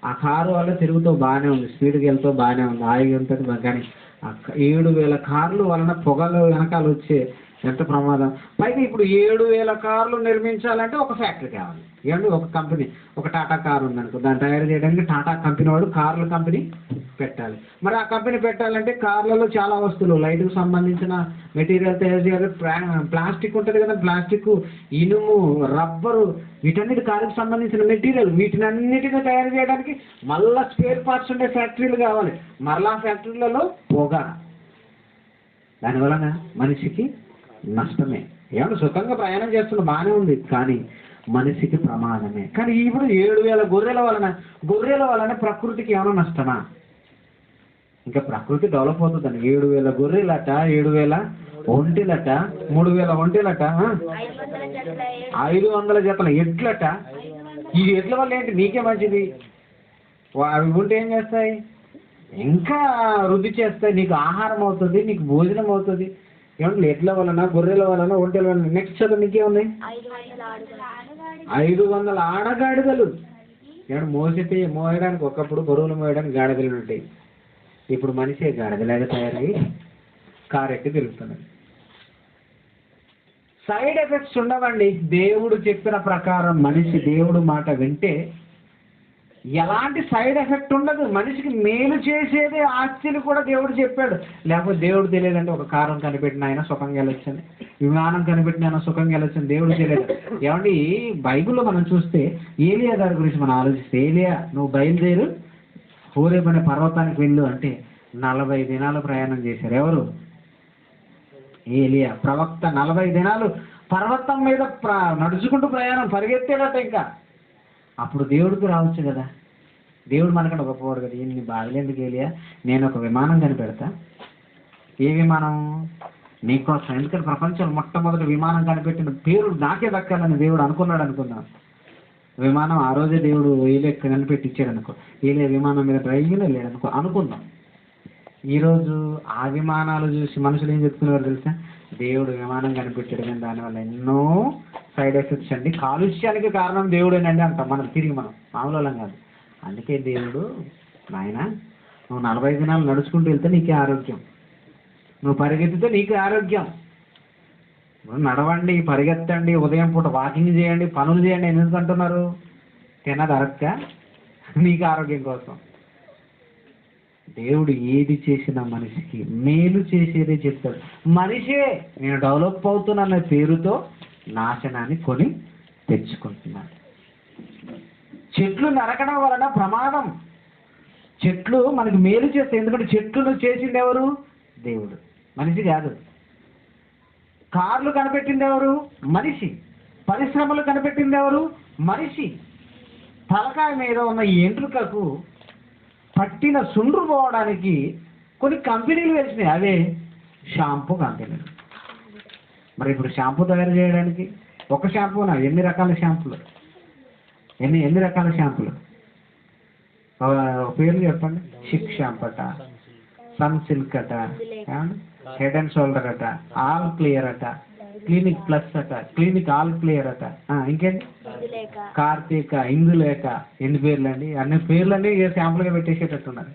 ఆ కారు వల్ల తిరుగుతూ బాగానే ఉంది, స్పీడ్కి వెళ్తూ బాగానే ఉంది, హాయిగా ఉంటుంది. కానీ 7,000 కార్లు వలన పొగలు వెనకాల వచ్చే ఎంత ప్రమాదం. పైగా ఇప్పుడు 7,000 కార్లు నిర్మించాలంటే ఒక ఫ్యాక్టరీ కావాలి. ఏమండి, ఒక కంపెనీ, ఒక టాటా కారు ఉందనుకో, దాన్ని తయారు చేయడానికి టాటా కంపెనీ వాడు కార్ల కంపెనీ పెట్టాలి. మరి ఆ కంపెనీ పెట్టాలంటే కార్లలో చాలా వస్తువులు, లైట్కు సంబంధించిన మెటీరియల్ తయారు చేయాలి. ప్లాస్టిక్ ఉంటుంది కదా, ప్లాస్టిక్, ఇనుము, రబ్బరు, వీటన్నిటి కారుకు సంబంధించిన మెటీరియల్, వీటినన్నిటిని తయారు చేయడానికి మళ్ళా స్పేర్ పార్ట్స్ ఉండే ఫ్యాక్టరీలు కావాలి. మరలా ఫ్యాక్టరీలలో పొగ, దానివలన మనిషికి నష్టమే. ఏమన్నా సుఖంగా ప్రయాణం చేస్తున్న బాగానే ఉంది, కానీ మనిషికి ప్రమాదమే. కానీ ఇప్పుడు 7,000 గొర్రెల వలన ప్రకృతికి ఏమైనా నష్టమా? ఇంకా ప్రకృతి డెవలప్ అవుతుందని 7,000 గొర్రెలట, 7,000 ఒంటెలట, 3,000 ఒంటెలట, 500 జతల ఎడ్లట. ఈ ఎడ్ల వల్ల ఏంటి, నీకే మంచిది. అవి ఉంటే ఏం చేస్తాయి, ఇంకా వృద్ధి చేస్తాయి, నీకు ఆహారం అవుతుంది, నీకు భోజనం అవుతుంది. ఏమంటే ఎడ్ల వలన, గొర్రెల వలన, ఒంటెల వలన. నెక్స్ట్ చదువు నీకే ఉన్నాయి, 500 ఆడగాడిదలు. ఏమన్నా మోయడానికి ఒకప్పుడు బరువులు మోయడానికి గాడిదలు ఉంటాయి. ఇప్పుడు మనిషే గాడిదలాగా తయారయ్యి కారెక్కి తిరుగుతున్నాడు. సైడ్ ఎఫెక్ట్స్ ఉండవండి. దేవుడు చెప్పిన ప్రకారం మనిషి దేవుడు మాట వింటే ఎలాంటి సైడ్ ఎఫెక్ట్ ఉండదు. మనిషికి మేలు చేసేదే ఆస్తిని కూడా దేవుడు చెప్పాడు. లేకపోతే దేవుడు తెలియదంటే ఒక కారం కనిపెట్టిన ఆయన సుఖంగా వెళ్ళొచ్చని, విమానం కనిపెట్టిన ఆయన సుఖంగా వెళ్ళొచ్చని దేవుడు తెలియదు. ఏమండి, బైబిల్లో మనం చూస్తే ఏలియా గారి గురించి మనం ఆలోచిస్తే, ఏలియా నువ్వు బయలుదేరు హోరేబ్ అనే పర్వతానికి వెళ్ళు అంటే 40 దినాలు ప్రయాణం చేశారు. ఎవరు? ఏలియా ప్రవక్త. 40 దినాలు పర్వతం మీద నడుచుకుంటూ ప్రయాణం, పరిగెత్తాడట. ఇంకా అప్పుడు దేవుడికి రావచ్చు కదా, దేవుడు మనకంటే గొప్పవాడు కదా. ఇన్ని బాధలేందుకు ఏలియా, నేను ఒక విమానం కనిపెడతా. ఏ విమానం? నీకోసం. ఎందుకంటే ప్రపంచంలో మొట్టమొదటి విమానం కనిపెట్టిన పేరు నాకే దక్కాలని దేవుడు అనుకున్నాడు అనుకుందాం. విమానం ఆ రోజే దేవుడు ఏలియా కనిపెట్టి ఇచ్చాడు అనుకో, ఏలియా విమానం మీద డ్రైవింగ్ లేడనుకో అనుకుందాం. ఈరోజు ఆ విమానాలు చూసి మనుషులు ఏం చెప్తున్నారు తెలుసా, దేవుడు విమానం కనిపెట్టాడు, కానీ దానివల్ల ఎన్నో సైడ్ ఎఫెక్ట్స్ అండి. కాలుష్యానికి కారణం దేవుడేనండి అంటాం మనం మామూలు వాళ్ళం కాదు. అందుకే దేవుడు, నాయన నువ్వు 40 దినాలు నడుచుకుంటూ వెళ్తే నీకే ఆరోగ్యం, నువ్వు పరిగెత్తితే నీకే ఆరోగ్యం. నడవండి, పరిగెత్తండి, ఉదయం పూట వాకింగ్ చేయండి, పనులు చేయండి ఎందుకు అంటున్నారు? తినది అరక్క నీకు ఆరోగ్యం కోసం. దేవుడు ఏది చేసినా మనిషికి మేలు చేసేదే చెప్తాడు. మనిషే నేను డెవలప్ అవుతున్న పేరుతో నాశనాన్ని కొని తెచ్చుకుంటున్నాడు. చెట్లు నరకడం వలన ప్రమాదం. చెట్లు మనకి మేలు చేస్తాయి, ఎందుకంటే చెట్లను చేసింది ఎవరు? దేవుడు, మనిషి కాదు. కార్లు కనిపెట్టింది ఎవరు? మనిషి. పరిశ్రమలు కనిపెట్టింది ఎవరు? మనిషి. తలకాయ మీద ఉన్న ఎంట్రుకకు పట్టిన సుండ్రు పోవడానికి కొన్ని కంపెనీలు వేసినాయి, అవే షాంపూ కంపెనీలు. మరి ఇప్పుడు షాంపూ తయారు చేయడానికి ఒక షాంపూనా? ఎన్ని రకాల షాంపూలు, ఎన్ని రకాల షాంపూలు? పేర్లు చెప్పండి. షిక్ షాంపూ అట, సన్ సిల్క్ అట, హెడ్ అండ్ షోల్డర్ అట, ఆల్ క్లియర్ అట, క్లినిక్ ప్లస్ అట, క్లినిక్ ఆల్ క్లియర్ అట, ఇంకేంటి కార్తీక, ఇందులేక, ఎన్ని పేర్లు అండి? అన్ని పేర్లు అండి శాంపుల్గా పెట్టేసేటట్టున్నారు.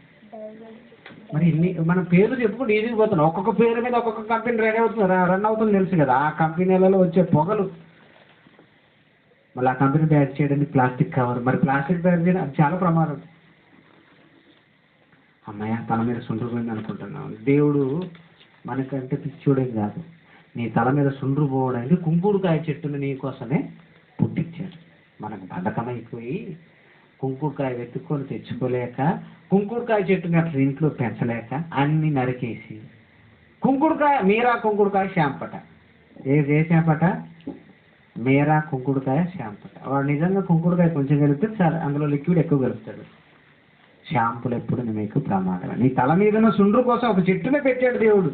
మరి ఇన్ని మనం పేర్లు చెప్పుకుంటే ఈజీగా పోతున్నాం. ఒక్కొక్క పేరు మీద ఒక్కొక్క కంపెనీ రన్ అవుతుంది తెలుసు కదా. ఆ కంపెనీలలో వచ్చే పొగలు, మళ్ళీ ఆ కంపెనీ తయారు చేయడానికి ప్లాస్టిక్ కవర్. మరి ప్లాస్టిక్ తయారు చేయడం చాలా ప్రమాదం. అమ్మాయ తల మీద సుండ్రు పోయింది అనుకుంటున్నాం. దేవుడు మనకంటే పిచ్చోడేం కాదు. నీ తల మీద సుండ్రు పోవడానికి కుంకుడుకాయ చెట్టుని నీ కోసమే పుట్టించాడు. మనకు బద్ధకమైపోయి కుంకుడుకాయ వెతుక్కొని తెచ్చుకోలేక, కుంకుడుకాయ చెట్టుని అట్లా ఇంట్లో పెంచలేక అన్ని నరికేసి మీరా కుంకుడుకాయ షాంపట. ఏ షాంపట? మీరా కుంకుడుకాయ షాంపట. వాడు నిజంగా కుంకుడుకాయ కొంచెం కలిపితే చాలా, అందులో లిక్విడ్ ఎక్కువ కలుపుతాడు. షాంపులు ఎప్పుడు మీకు ప్రమాదం. నీ తల మీద సుండ్రు కోసం ఒక చెట్టునే పెట్టాడు దేవుడు.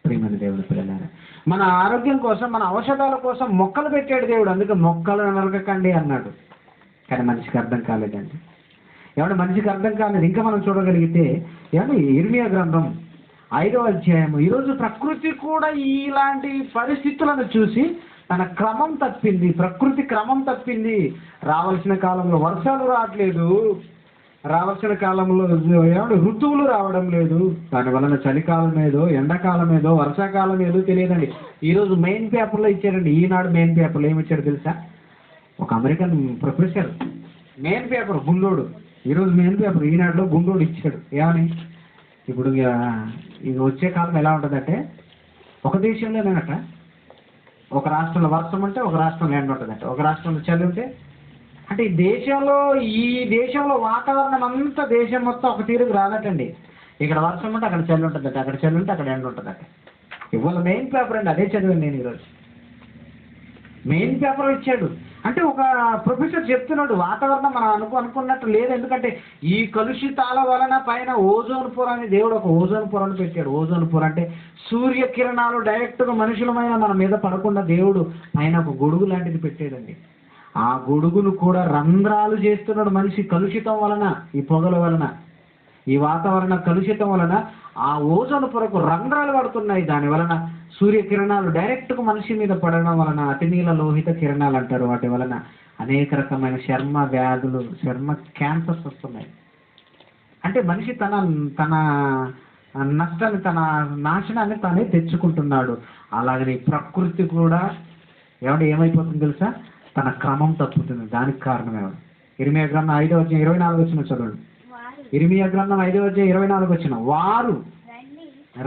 ప్రియమైన దేవుడు పిల్లలారా, మన ఆరోగ్యం కోసం, మన ఔషధాల కోసం మొక్కలు పెట్టాడు దేవుడు. అందుకే మొక్కలు నరకకండి అన్నాడు. కానీ మనిషికి అర్థం కాలేదండి. మనిషికి అర్థం కాలేదు. ఇంకా మనం చూడగలిగితే ఇర్మియా గ్రంథం 5వ అధ్యాయము. ఈరోజు ప్రకృతి కూడా ఇలాంటి పరిస్థితులను చూసి తన క్రమం తప్పింది. ప్రకృతి క్రమం తప్పింది. రావాల్సిన కాలంలో వర్షాలు రావట్లేదు, రావాల్సిన కాలంలో ఋతువులు రావడం లేదు. దాని వలన చలికాలం ఏదో, ఎండాకాలం ఏదో, వర్షాకాలం ఏదో తెలియదండి. ఈరోజు మెయిన్ పేపర్లో ఇచ్చారండి. ఈనాడు మెయిన్ పేపర్లో ఏమి ఇచ్చాడు తెలుసా? ఒక అమెరికన్ ప్రొఫెసర్ మెయిన్ పేపర్ గుండోడు. ఈరోజు మెయిన్ పేపర్ ఈనాడులో గుండోడు ఇచ్చాడు. ఏమని? ఇప్పుడు ఇది వచ్చే కాలం ఎలా ఉంటుందంటే, ఒక దేశంలోనేనట ఒక రాష్ట్రంలో వర్షం ఉంటే ఒక రాష్ట్రంలో ఎండ ఉంటుందంట, ఒక రాష్ట్రంలో చలి ఉంటే. అంటే ఈ దేశంలో వాతావరణం అంతా దేశం మొత్తం ఒక తీరుకు రాదటండి. ఇక్కడ వర్షం ఉంటే అక్కడ చలి ఉంటుందట, అక్కడ చలి ఉంటే అక్కడ ఎండ ఉంటుందట. ఇవాళ మెయిన్ పేపర్ అండి, అదే చదివాను నేను ఈరోజు. మెయిన్ పేపర్ ఇచ్చాడు. అంటే ఒక ప్రొఫెసర్ చెప్తున్నాడు, వాతావరణం మనం అనుకున్నట్టు లేదు. ఎందుకంటే ఈ కలుషితాల వలన పైన ఓజోన్ పొర అని దేవుడు ఒక ఓజోన్ పొరను పెట్టాడు. ఓజోన్ పొర అంటే సూర్యకిరణాలు డైరెక్ట్గా మనుషులమైన మన మీద పడకుండా దేవుడు పైన ఒక గొడుగు లాంటిది పెట్టాడండి. ఆ గొడుగును కూడా రంధ్రాలు చేస్తున్నాడు మనిషి. కలుషితం వలన, ఈ పొగల వలన, ఈ వాతావరణ కలుషితం వలన ఆ ఓజోన్ పొరకు రంధ్రాలు పడుతున్నాయి. దాని వలన సూర్యకిరణాలు డైరెక్ట్గా మనిషి మీద పడడం వలన అతినీల లోహిత కిరణాలు అంటారు. వాటి వలన అనేక రకమైన చర్మ వ్యాధులు, చర్మ క్యాన్సర్స్ వస్తున్నాయి. అంటే మనిషి తన నష్టాన్ని, తన నాశనాన్ని తానే తెచ్చుకుంటున్నాడు. అలాగని ప్రకృతి కూడా ఏమైపోతుంది తెలుసా? తన క్రమం తప్పుతుంది. దానికి కారణం ఎవరు? ఇర్మియా గ్రంథం 5వ అధ్యాయం 24 వచ్చిన చదవండి. ఇర్మియా గ్రంథం 5వ అధ్యాయం 24 వచ్చిన. వారు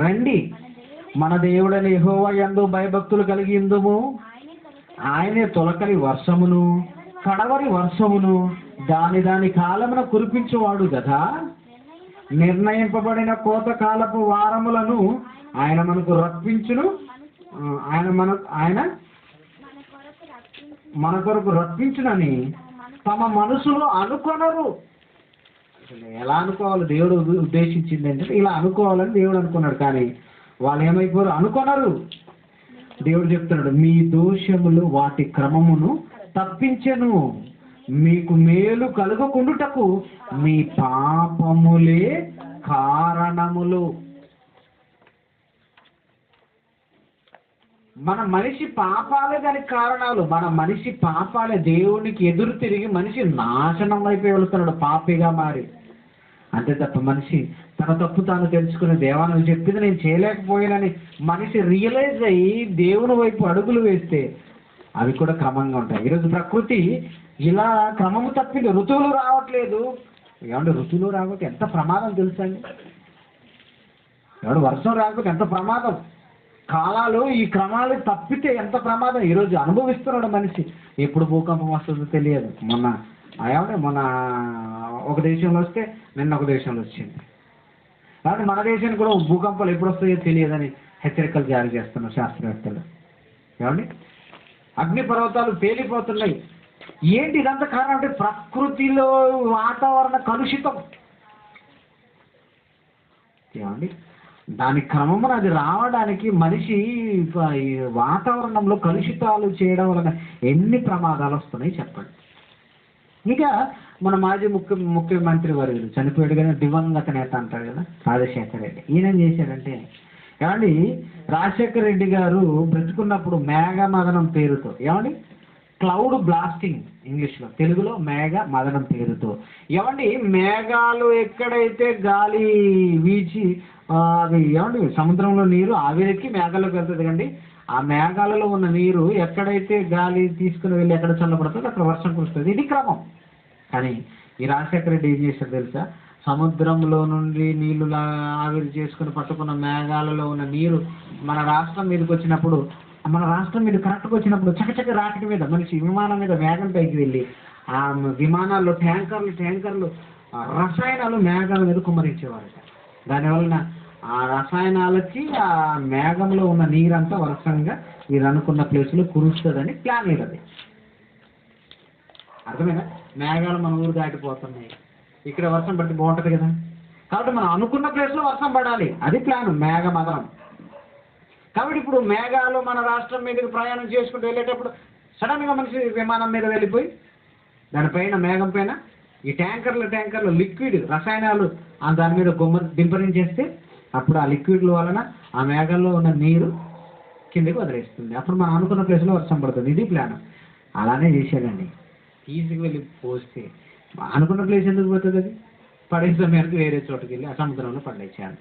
రండి, మన దేవుడైన యెహోవా యందు భయభక్తులు కలిగి ఉందుము. ఆయనే తొలకరి వర్షమును కడవరి వర్షమును దాని కాలమున కురిపించువాడు కదా. నిర్ణయింపబడిన కోతకాలపు వారములను ఆయన మనకు రప్పించును. ఆయన మన కొరకు రప్పించునని తమ మనసులో అనుకొనరు. ఎలా అనుకోవాలి? దేవుడు ఉద్దేశించింది అంటే ఇలా అనుకోవాలని దేవుడు అనుకున్నాడు. కానీ వాళ్ళు ఏమైపోయారు? అనుకొనరు. దేవుడు చెప్తున్నాడు, మీ దోషములు వాటి క్రమమును తప్పించెను, మీకు మేలు కలుగకుండుటకు మీ పాపములే కారణములు. మన మనిషి పాపాలే దానికి కారణాలు. మన మనిషి పాపాలే దేవునికి ఎదురు తిరిగి మనిషి నాశనం అయిపోయి వెళ్తున్నాడు పాపిగా మారి. అంతే తప్ప మనిషి తన తప్పు తాను తెలుసుకుని దేవా నువ్వు చెప్పింది నేను చేయలేకపోయానని మనిషి రియలైజ్ అయ్యి దేవుని వైపు అడుగులు వేస్తే అవి కూడా క్రమంగా ఉంటాయి. ఈరోజు ప్రకృతి ఇలా క్రమము తప్పింది. ఋతువులు రావట్లేదు. ఏమంటే ఋతువులు రాకపోతే ఎంత ప్రమాదం తెలుసా అండి? వర్షం రాకపోతే ఎంత ప్రమాదం. కాలాలు ఈ క్రమాలు తప్పితే ఎంత ప్రమాదం. ఈరోజు అనుభవిస్తున్నాడు మనిషి. ఎప్పుడు భూకంపం వస్తుందో తెలియదు. మొన్న ఒక దేశంలో వస్తే నిన్న ఒక దేశంలో వచ్చింది. కాబట్టి మన దేశానికి కూడా భూకంపాలు ఎప్పుడు వస్తాయో తెలియదని హెచ్చరికలు జారీ చేస్తున్నారు శాస్త్రవేత్తలు. ఏమండి అగ్ని పర్వతాలు పేలిపోతున్నాయి. ఏంటి ఇదంతా కారణం అంటే ప్రకృతిలో వాతావరణ కలుషితం. ఏమండి దాని క్రమమున అది రావడానికి మనిషి వాతావరణంలో కలుషితాలు చేయడం వలన ఎన్ని ప్రమాదాలు వస్తున్నాయి చెప్పండి. ఇక మన మాజీ ముఖ్యమంత్రి వర్యులు చనిపోయాడు కానీ దివంగత నేత అంటారు కదా రాజశేఖర రెడ్డి. ఈయన ఏం చేశాడంటే ఏమండి రాజశేఖర రెడ్డి గారు బ్రతుకున్నప్పుడు మేఘ మదనం పేరుతో ఏమండి క్లౌడ్ బ్లాస్టింగ్ ఇంగ్లీష్లో, తెలుగులో మేఘ మదనం పేరుతో ఏమండి మేఘాలు ఎక్కడైతే గాలి వీచి అవి ఏమండి సముద్రంలో నీరు ఆవిరెక్కి మేఘాల్లోకి వెళ్తుంది కండి. ఆ మేఘాలలో ఉన్న నీరు ఎక్కడైతే గాలి తీసుకుని వెళ్ళి ఎక్కడ చల్లబడుతుందో అక్కడ వర్షం కురుస్తుంది. ఇది క్రమం. కానీ ఈ రాజశేఖర రెడ్డి ఏం చేశారు తెలుసా? సముద్రంలో నుండి నీళ్లు ఆవిరి చేసుకుని పట్టుకున్న మేఘాలలో ఉన్న నీరు మన రాష్ట్రం మీదకి వచ్చినప్పుడు, మన రాష్ట్రం మీద కరెక్ట్గా వచ్చినప్పుడు చకచక రాకెట్ మీద మనిషి విమానం మీద మేఘం పైకి వెళ్ళి ఆ విమానాల్లో ట్యాంకర్లు రసాయనాలు మేఘాల మీద కుమ్మరించేవారట. దానివలన ఆ రసాయనాలకి ఆ మేఘంలో ఉన్న నీరంతా వర్షంగా మీరు అనుకున్న ప్లేస్లో కురుస్తుందని ప్లాన్ లేదు. అది అర్థమైనా? మేఘాలు మన ఊరు దాటిపోతున్నాయి, ఇక్కడ వర్షం పడితే బాగుంటుంది కదా. కాబట్టి మనం అనుకున్న ప్లేస్లో వర్షం పడాలి, అది ప్లాన్ మేఘ మదనం. కాబట్టి ఇప్పుడు మేఘాలు మన రాష్ట్రం మీదకి ప్రయాణం చేసుకుంటూ వెళ్ళేటప్పుడు సడన్గా మనిషి విమానం మీద వెళ్ళిపోయి దానిపైన మేఘం పైన ఈ ట్యాంకర్లు లిక్విడ్ రసాయనాలు దాని మీద దింపరించేస్తే అప్పుడు ఆ లిక్విడ్ల వలన ఆ మేఘాల్లో ఉన్న నీరు కిందకి వదిలేస్తుంది. అప్పుడు మనం అనుకున్న ప్లేస్లో వర్షం పడుతుంది. ఇది ప్లాన్. అలానే చేశాడండి. తీసుకువెళ్ళి పోస్తే అనుకున్న ప్లేస్ ఎందుకు పోతుంది? అది పడేసే మేరకు వేరే చోటుకి వెళ్ళి ఆ సముద్రంలో పడేసాను.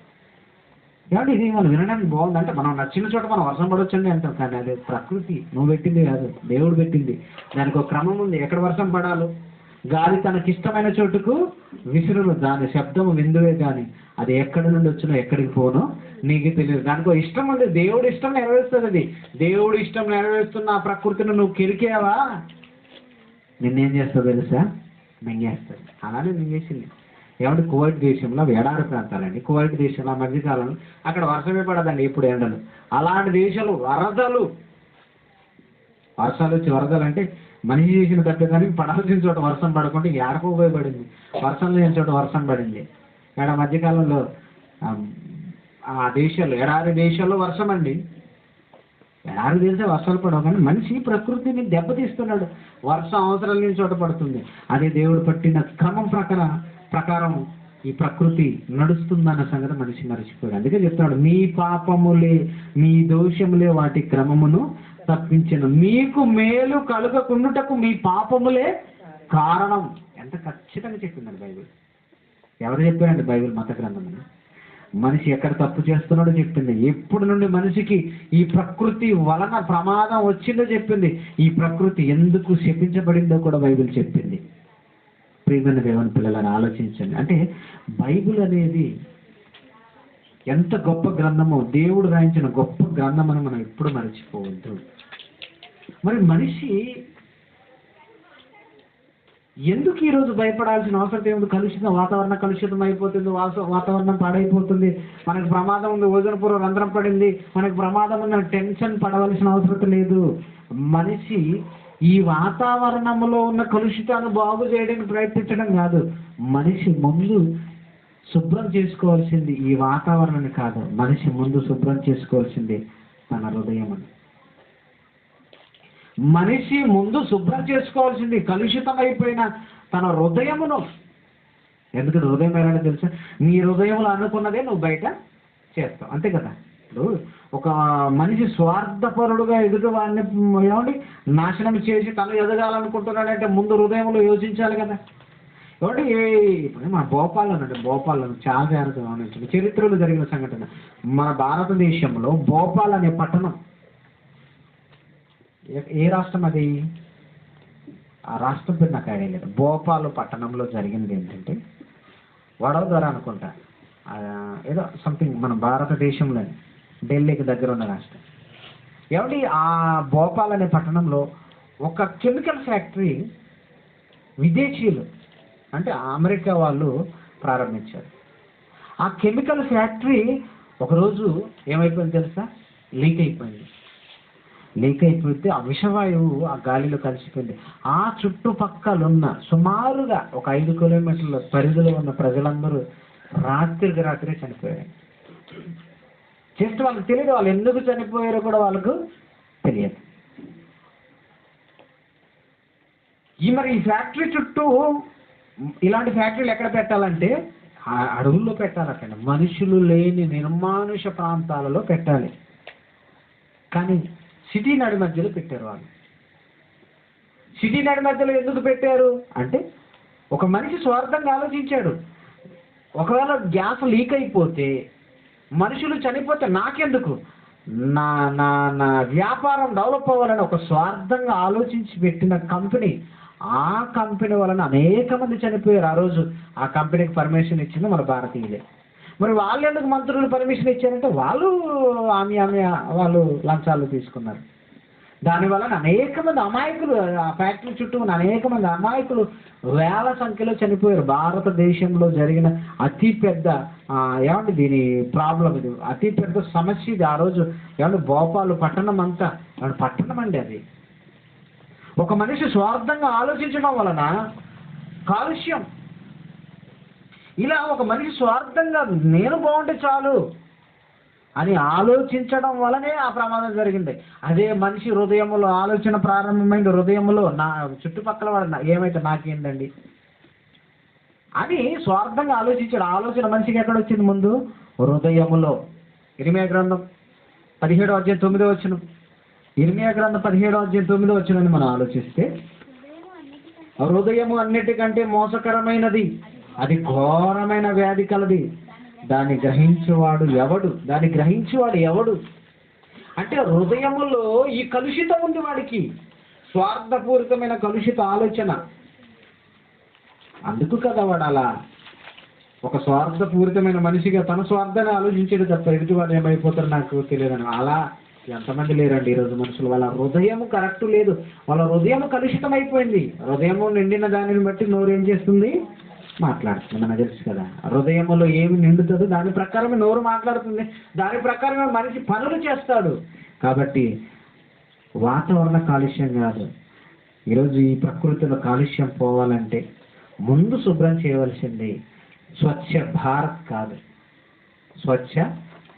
ఏమంటే ఇది మనం వినడానికి బాగుందంటే మనం నచ్చిన చోట మనం వర్షం పడవచ్చండి అంటాం. కానీ అది ప్రకృతి నువ్వు పెట్టింది కాదు, దేవుడు పెట్టింది. దానికి ఒక క్రమం ఉంది. ఎక్కడ వర్షం పడాలో గాలి తనకిష్టమైన చోటుకు విసురులు, దాని శబ్దము విందువే కానీ అది ఎక్కడి నుండి వచ్చినో ఎక్కడికి పోనో నీకు తెలియదు. దానికి ఒక ఇష్టం ఉంది. దేవుడు ఇష్టం నెరవేరుస్తుంది. అది దేవుడు ఇష్టం నెరవేరుస్తున్న ఆ ప్రకృతిని నువ్వు కిరికావా నిన్నేం చేస్తావు తెలుసా? మింగేస్తుంది. అలానే మింగేసింది. ఏమంటే కువైట్ దేశంలో ఎడారి ప్రాంతాలండి. కువైట్ దేశంలో మధ్యకాలంలో అక్కడ వర్షమే పడదండి ఎప్పుడు ఎండలు. అలాంటి దేశాలు వర్షాలు వచ్చి వరదలు అంటే మనిషి చేసిన తప్పేదానికి పడాల్సిన చోట వర్షం పడకుండా ఏడకో ఉపయోగపడింది. వర్షం లేని చోట వర్షం పడింది. ఇక్కడ మధ్యకాలంలో ఆ దేశాలు ఎడారి దేశాల్లో వర్షం అండి. ఎడారి దేశం వర్షాలు పడవు కానీ మనిషి ప్రకృతిని దెబ్బతీస్తున్నాడు. వర్షం అవసరం లేని చోట పడుతుంది. అదే దేవుడు పట్టిన క్రమం ప్రకారం ఈ ప్రకృతి నడుస్తుందన్న సంగతి మనిషి మర్చిపోయాడు. అందుకే చెప్తున్నాడు మీ పాపములే మీ దోషములే వాటి క్రమమును తప్పించను, మీకు మేలు కలుగకుండుటకు మీ పాపములే కారణం. ఎంత ఖచ్చితంగా చెప్పిందండి బైబిల్. ఎవరు చెప్పారండి బైబిల్? మత గ్రంథం. మనిషి ఎక్కడ తప్పు చేస్తున్నాడో చెప్పింది. ఎప్పుడు నుండి మనిషికి ఈ ప్రకృతి వలన ప్రమాదం వచ్చిందో చెప్పింది. ఈ ప్రకృతి ఎందుకు శపించబడిందో కూడా బైబిల్ చెప్పింది. ప్రియమైన దేవుని పిల్లలను ఆలోచించండి. అంటే బైబిల్ అనేది ఎంత గొప్ప గ్రంథమో, దేవుడు రాయించిన గొప్ప గ్రంథం అని మనం ఎప్పుడు మర్చిపోవద్దు. మరి మనిషి ఎందుకు ఈరోజు భయపడాల్సిన అవసరం ఏముంది? వాతావరణం కలుషితం అయిపోతుంది, వాతావరణం పాడైపోతుంది, మనకు ప్రమాదం ఉంది, ఓజోన్ పొర రంధ్రం పడింది, మనకు ప్రమాదం ఉందని టెన్షన్ పడవలసిన అవసరం లేదు. మనిషి ఈ వాతావరణంలో ఉన్న కలుషితాన్ని బాగు చేయడానికి ప్రయత్నించడం కాదు. మనిషి ముందు శుభ్రం చేసుకోవాల్సింది ఈ వాతావరణాన్ని కాదు. మనిషి ముందు శుభ్రం చేసుకోవాల్సింది తన హృదయం అని. మనిషి ముందు శుభ్రం చేసుకోవాల్సింది కలుషితమైపోయిన తన హృదయమును. ఎందుకంటే హృదయం ఎలాంటి తెలుసా? నీ హృదయంలో అనుకున్నదే నువ్వు బయట చేస్తావు, అంతే కదా. ఇప్పుడు ఒక మనిషి స్వార్థపరుడుగా ఎదుటి వాడిని ఏమండి నాశనం చేసి తను ఎదగాలనుకుంటున్నాడంటే ముందు హృదయంలో యోచించాలి కదా. ఏమంటే ఇప్పుడు మన భోపాల్ చాలా జాగ్రత్తగా గమనించండి. చరిత్రలో జరిగిన సంఘటన. మన భారతదేశంలో భోపాల్ అనే పట్టణం, ఏ రాష్ట్రం అది, ఆ రాష్ట్రం పేరు నాకు ఐడియా లేదు. భోపాల్ పట్టణంలో జరిగింది ఏంటంటే వడోదర అనుకుంటా, ఏదో సంథింగ్ మన భారతదేశంలో ఢిల్లీకి దగ్గర ఉన్న రాష్ట్రం. ఏమండి ఆ భోపాల్ అనే పట్టణంలో ఒక కెమికల్ ఫ్యాక్టరీ విదేశీయులు అంటే అమెరికా వాళ్ళు ప్రారంభించారు. ఆ కెమికల్ ఫ్యాక్టరీ ఒకరోజు ఏమైపోయింది తెలుసా, లీక్ అయిపోతే ఆ విషవాయువు ఆ గాలిలో కలిసిపోయింది. ఆ చుట్టుపక్కలున్న సుమారుగా ఒక 5 కిలోమీటర్ల పరిధిలో ఉన్న ప్రజలందరూ రాత్రికి రాత్రే చనిపోయారు. జస్ట్ వాళ్ళకి తెలియదు, వాళ్ళు ఎందుకు చనిపోయారో కూడా వాళ్ళకు తెలియదు. మరి ఈ ఫ్యాక్టరీ చుట్టూ ఇలాంటి ఫ్యాక్టరీలు ఎక్కడ పెట్టాలంటే అడవుల్లో పెట్టాలటండి, మనుషులు లేని నిర్మానుష ప్రాంతాలలో పెట్టాలి. కానీ సిటీ నడి మధ్యలో పెట్టారు వాళ్ళు. సిటీ నడి మధ్యలో ఎందుకు పెట్టారు అంటే ఒక మనిషి స్వార్థంగా ఆలోచించాడు. ఒకవేళ గ్యాస్ లీక్ అయిపోతే మనుషులు చనిపోతే నాకెందుకు, నా నా నా వ్యాపారం డెవలప్ అవ్వాలని ఒక స్వార్థంగా ఆలోచించి పెట్టిన కంపెనీ. ఆ కంపెనీ వలన అనేక మంది చనిపోయారు. ఆ రోజు ఆ కంపెనీకి పర్మిషన్ ఇచ్చింది మన భారతీయులే. మరి వాళ్ళు ఎందుకు మంత్రులు పర్మిషన్ ఇచ్చారంటే వాళ్ళు లంచాలు తీసుకున్నారు. దానివల్ల అనేక మంది అమాయకులు, ఆ ఫ్యాక్టరీ చుట్టూ ఉన్న అనేక మంది అమాయకులు వేల సంఖ్యలో చనిపోయారు. భారతదేశంలో జరిగిన అతిపెద్ద ఏమంటే దీని ప్రాబ్లం ఇది, అతిపెద్ద సమస్య ఇది. ఆ రోజు ఏమంటే భోపాల్ పట్టణం అంతా పట్టణం అండి అది. ఒక మనిషి స్వార్థంగా ఆలోచించడం వలన కాలుష్యం. ఇలా ఒక మనిషి స్వార్థంగా నేను బాగుంటే చాలు అని ఆలోచించడం వలనే ఆ ప్రమాదం జరిగింది. అదే మనిషి హృదయంలో ఆలోచన ప్రారంభమైంది, హృదయంలో నా చుట్టుపక్కల వాడు ఏమైతే నాకేందండి అని స్వార్థంగా ఆలోచించాడు. ఆలోచన మనిషికి ఎక్కడ వచ్చింది, ముందు హృదయములో. ఇర్మియా గ్రంథం 17:9 ఇర్మియా గ్రంథం 17:9 మనం ఆలోచిస్తే, హృదయము అన్నిటికంటే మోసకరమైనది, అది ఘోరమైన వ్యాధి కలది, దాన్ని గ్రహించేవాడు ఎవడు అంటే హృదయములో ఈ కలుషితం ఉంది వాడికి, స్వార్థపూరితమైన కలుషిత ఆలోచన. అందుకు కదా వాడు అలా ఒక స్వార్థపూరితమైన మనిషిగా తన స్వార్థాన్ని ఆలోచించేది తప్ప ఎదుటి వాడు ఏమైపోతారు నాకు తెలియదని. అలా ఎంతమంది లేరండి ఈరోజు మనుషులు. వాళ్ళ హృదయం కరెక్ట్ లేదు, వాళ్ళ హృదయం కలుషితం అయిపోయింది. హృదయము నిండిన దానిని బట్టి నోరు ఏం చేస్తుంది, మాట్లాడుతుంది. మనకు తెలుసు కదా, హృదయంలో ఏమి నిండుతుందో దాని ప్రకారమే నోరు మాట్లాడుతుంది, దాని ప్రకారమే మనిషి పనులు చేస్తాడు. కాబట్టి వాతావరణ కాలుష్యం కాదు, ఈరోజు ఈ ప్రకృతిలో కాలుష్యం పోవాలంటే ముందు శుభ్రం చేయవలసింది స్వచ్ఛ భారత్ కాదు, స్వచ్ఛ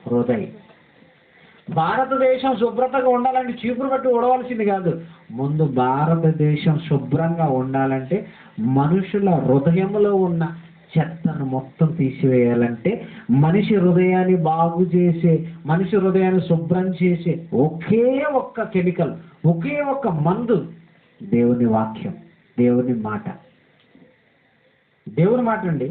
హృదయ్. భారతదేశం శుభ్రతగా ఉండాలంటే చీపురు పట్టి ఉడవలసింది కాదు, ముందు భారతదేశం శుభ్రంగా ఉండాలంటే మనుషుల హృదయంలో ఉన్న చెత్తను మొత్తం తీసివేయాలంటే మనిషి హృదయాన్ని బాగు చేసే, మనిషి హృదయాన్ని శుభ్రం చేసే ఒకే ఒక్క కెమికల్, ఒకే ఒక్క మందు దేవుని వాక్యం, దేవుని మాట. దేవుని మాట అండి.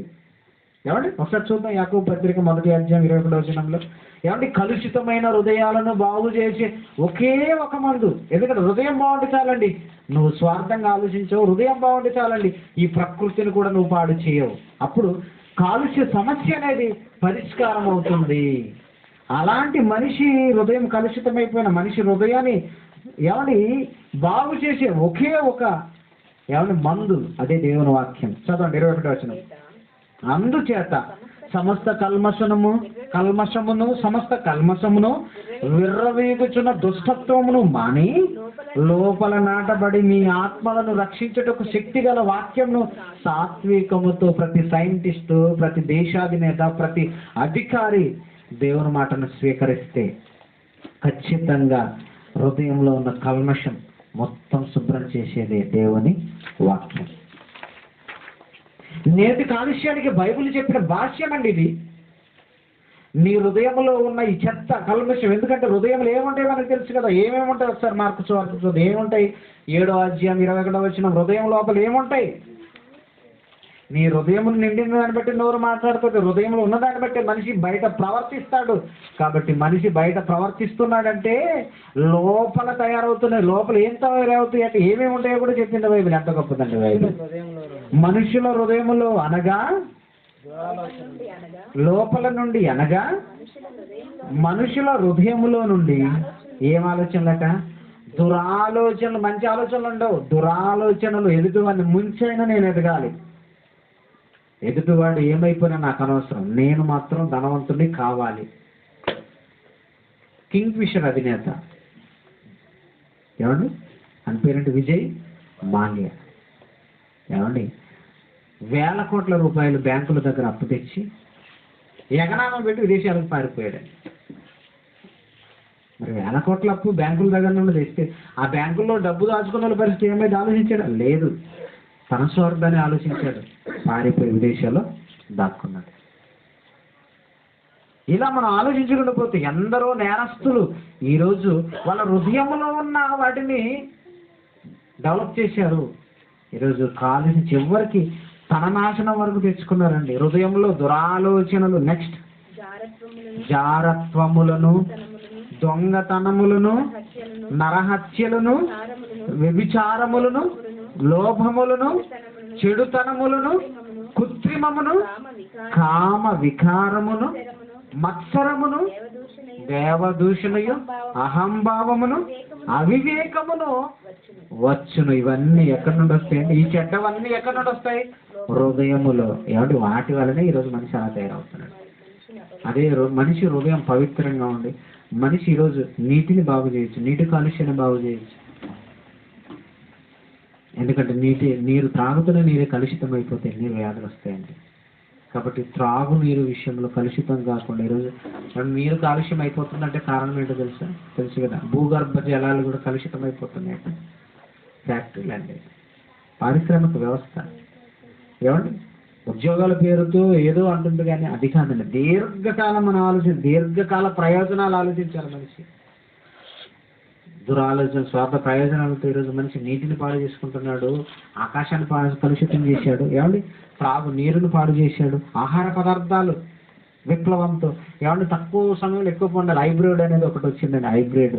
ఏమండి ఒకసారి చూద్దాం, యాకోబు పత్రిక 1:21 ఏమండి కలుషితమైన హృదయాలను బాగు చేసే ఒకే ఒక మందు. ఎందుకంటే హృదయం బాగుంటే చాలండి, నువ్వు స్వార్థంగా ఆలోచించవు, హృదయం బాగుంటే చాలండి ఈ ప్రకృతిని కూడా నువ్వు పాడు చేయవు. అప్పుడు కాలుష్య సమస్య అనేది పరిష్కారం అవుతుంది. అలాంటి మనిషి హృదయం కలుషితమైపోయిన మనిషి హృదయాన్ని ఏమండి బాగు చేసే ఒకే ఒక ఏమండి మందు, అదే దేవుని వాక్యం. చదవండి 21 అందుచేత సమస్త కల్మషమును విర్రవీగుచున్న దుష్టత్వమును మాని లోపల నాటబడి మీ ఆత్మలను రక్షించుటకు శక్తి గల వాక్యంను సాత్వికముతో ప్రతి సైంటిస్టు, ప్రతి దేశాధినేత, ప్రతి అధికారి దేవుని మాటను స్వీకరిస్తే ఖచ్చితంగా హృదయంలో ఉన్న కల్మషం మొత్తం శుభ్రం చేసేదే దేవుని వాక్యం. నేటి కాలుష్యానికి బైబిల్ చెప్పిన భాష్యం అండి ఇది. నీ హృదయంలో ఉన్న ఈ చెత్త కల్మషం, ఎందుకంటే హృదయంలో ఏముంటాయి మనకు తెలుసు కదా. ఏమేమి ఉంటాయి ఒకసారి మార్కు సువార్త చూద్దాం. ఏముంటాయి? 7వ అధ్యాయం 21వ వచనం. హృదయం లోపల ఏముంటాయి? నీ హృదయములు నిండిన దాన్ని బట్టి నోరు మాట్లాడుతుంది. హృదయంలో ఉన్నదాన్ని బట్టి మనిషి బయట ప్రవర్తిస్తాడు. కాబట్టి మనిషి బయట ప్రవర్తిస్తున్నాడంటే లోపల తయారవుతున్నాయి. లోపల ఏం తయారవుతాయి అంటే ఏమేమి ఉంటాయో కూడా చెప్పింది బైబిల్. ఎంత గొప్పదండి బైబిల్. మనుషుల హృదయములో అనగా లోపల నుండి అనగా మనుషుల హృదయములో నుండి ఏం ఆలోచనలట? దురాలోచనలు. మంచి ఆలోచనలు ఉండవు, దురాలోచనలు. ఎదుటివాడిని ముంచైనా నేను ఎదగాలి, ఎదుటివాడు ఏమైపోయినా నాకు అనవసరం, నేను మాత్రం ధనవంతుడిని కావాలి. కింగ్ ఫిషర్ అధినేత ఏమండి అని పేరంటే విజయ్ మాల్యా. ఏమండి 1000 కోట్ల రూపాయలు బ్యాంకుల దగ్గర అప్పు తెచ్చి ఎగనామం పెట్టి విదేశాలకు పారిపోయాడు. మరి 1000 కోట్ల అప్పు బ్యాంకుల దగ్గర నుండి తెస్తే ఆ బ్యాంకుల్లో డబ్బు దాచుకున్న పరిస్థితి ఏమైతే ఆలోచించాడు? లేదు, తన స్వార్థాన్ని ఆలోచించాడు, పారిపోయి విదేశాల్లో దాక్కున్నాడు. ఇలా మనం ఆలోచించకుండా పోతే ఎందరో నేరస్తులు ఈరోజు వాళ్ళ హృదయంలో ఉన్న వాటిని డెవలప్ చేశారు. ఈరోజు కాలేజీ చివరికి తన నాశనం వరకు తెచ్చుకున్నారండి. హృదయంలో దురాలోచనలు, నెక్స్ట్ జారత్వములను, దొంగతనములను, నరహత్యలను, వ్యభిచారములను, లోభములను, చెడుతనములను, కృత్రిమమును, కామ వికారమును, మత్సరమును, దేవదూషణయు, అహంభావమును, అవివేకమును వచ్చును. ఇవన్నీ ఎక్కడి నుండి వస్తాయండి? ఈ చెడ్డవన్నీ ఎక్కడి నుండి వస్తాయి? హృదయములో. ఏమంటే వాటి వల్లనే ఈరోజు మనిషి అలా తయారవుతున్నాడు. అదే మనిషి హృదయం పవిత్రంగా ఉండి మనిషి ఈరోజు నీటిని బాగు చేయొచ్చు, నీటి కాలుష్యాన్ని బాగు చేయొచ్చు. ఎందుకంటే నీరు త్రాగుతున్న నీరే కలుషితం అయిపోతే ఎన్ని వ్యాధులు వస్తాయండి. కాబట్టి త్రాగు నీరు విషయంలో కలుషితం కాకుండా ఈరోజు నీరు కాలుష్యం అయిపోతుందంటే కారణం ఏంటో తెలుసు కదా. భూగర్భ జలాలు కూడా కలుషితం అయిపోతున్నాయి. ఫ్యాక్టరీలు అండి, పారిశ్రామిక వ్యవస్థ. ఏమండి ఉద్యోగాల పేరుతో ఏదో అంటుంది కానీ అది కాదండి. దీర్ఘకాలం మనం దీర్ఘకాల ప్రయోజనాలు ఆలోచించాలి మనిషి. దురాలోచన, స్వార్థ ప్రయోజనాలతో ఈరోజు మనిషి నీటిని పాడు చేసుకుంటున్నాడు, ఆకాశాన్ని కలుషితం చేశాడు. ఏమండి త్రాగు నీరును పాడు చేశాడు. ఆహార పదార్థాలు విప్లవంతో ఏమంటే తక్కువ సమయంలో ఎక్కువ పొందాలి. హైబ్రిడ్ అనేది ఒకటి వచ్చిందండి. హైబ్రిడ్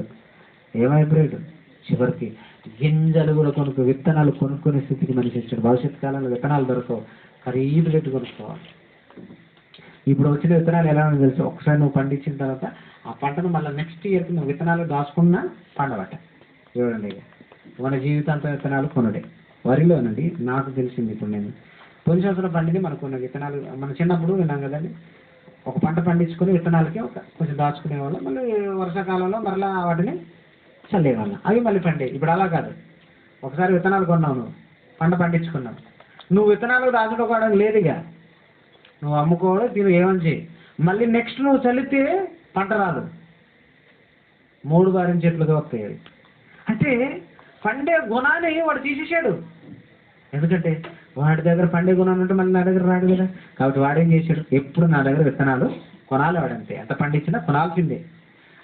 ఏం హైబ్రిడ్? చివరికి గింజలు కూడా విత్తనాలు కొనుక్కునే స్థితికి మనిషి వచ్చాడు. భవిష్యత్ కాలంలో విత్తనాలు దొరకవు, ఖరీదు పెట్టి కొనుక్కోవాలి. ఇప్పుడు వచ్చిన విత్తనాలు ఎలా ఉందో తెలుసు. ఒకసారి నువ్వు పండించిన తర్వాత ఆ పంటను మళ్ళీ నెక్స్ట్ ఇయర్కి నువ్వు విత్తనాలు దాచుకున్నా పండబట్ట. చూడండి, మన జీవితాంతం విత్తనాలు కొనుడే. వరిలోనండి నాకు తెలిసింది. ఇప్పుడు నేను పోయిన సంవత్సరం పండింది మనకున్న విత్తనాలు మన చిన్నప్పుడు విన్నాం కదండి. ఒక పంట పండించుకుని విత్తనాలకి కొంచెం దాచుకునేవాళ్ళం, మళ్ళీ వర్షాకాలంలో మరలా వాటిని చల్లేవాళ్ళం, అవి మళ్ళీ పండేవి. ఇప్పుడు అలా కాదు. ఒకసారి విత్తనాలు కొన్నావు, నువ్వు పంట పండించుకున్నావు, నువ్వు విత్తనాలు దాచుకోవడం లేదుగా, నువ్వు అమ్ముకోవడం దీన్ని ఏమని చేయి, మళ్ళీ నెక్స్ట్ నువ్వు చల్లితే పంట రాదు, 3 వారం చెట్లుగా వస్తాయి. అంటే పండే గుణాన్ని వాడు తీసేసాడు. ఎందుకంటే వాడి దగ్గర పండే గుణాన్ని ఉంటే మళ్ళీ నా దగ్గర రాడు కదా. కాబట్టి వాడేం చేశాడు, ఎప్పుడు నా దగ్గర విత్తనాలు కొనాలి. వాడంతే, ఎంత పండించినా కొనాల్సిందే.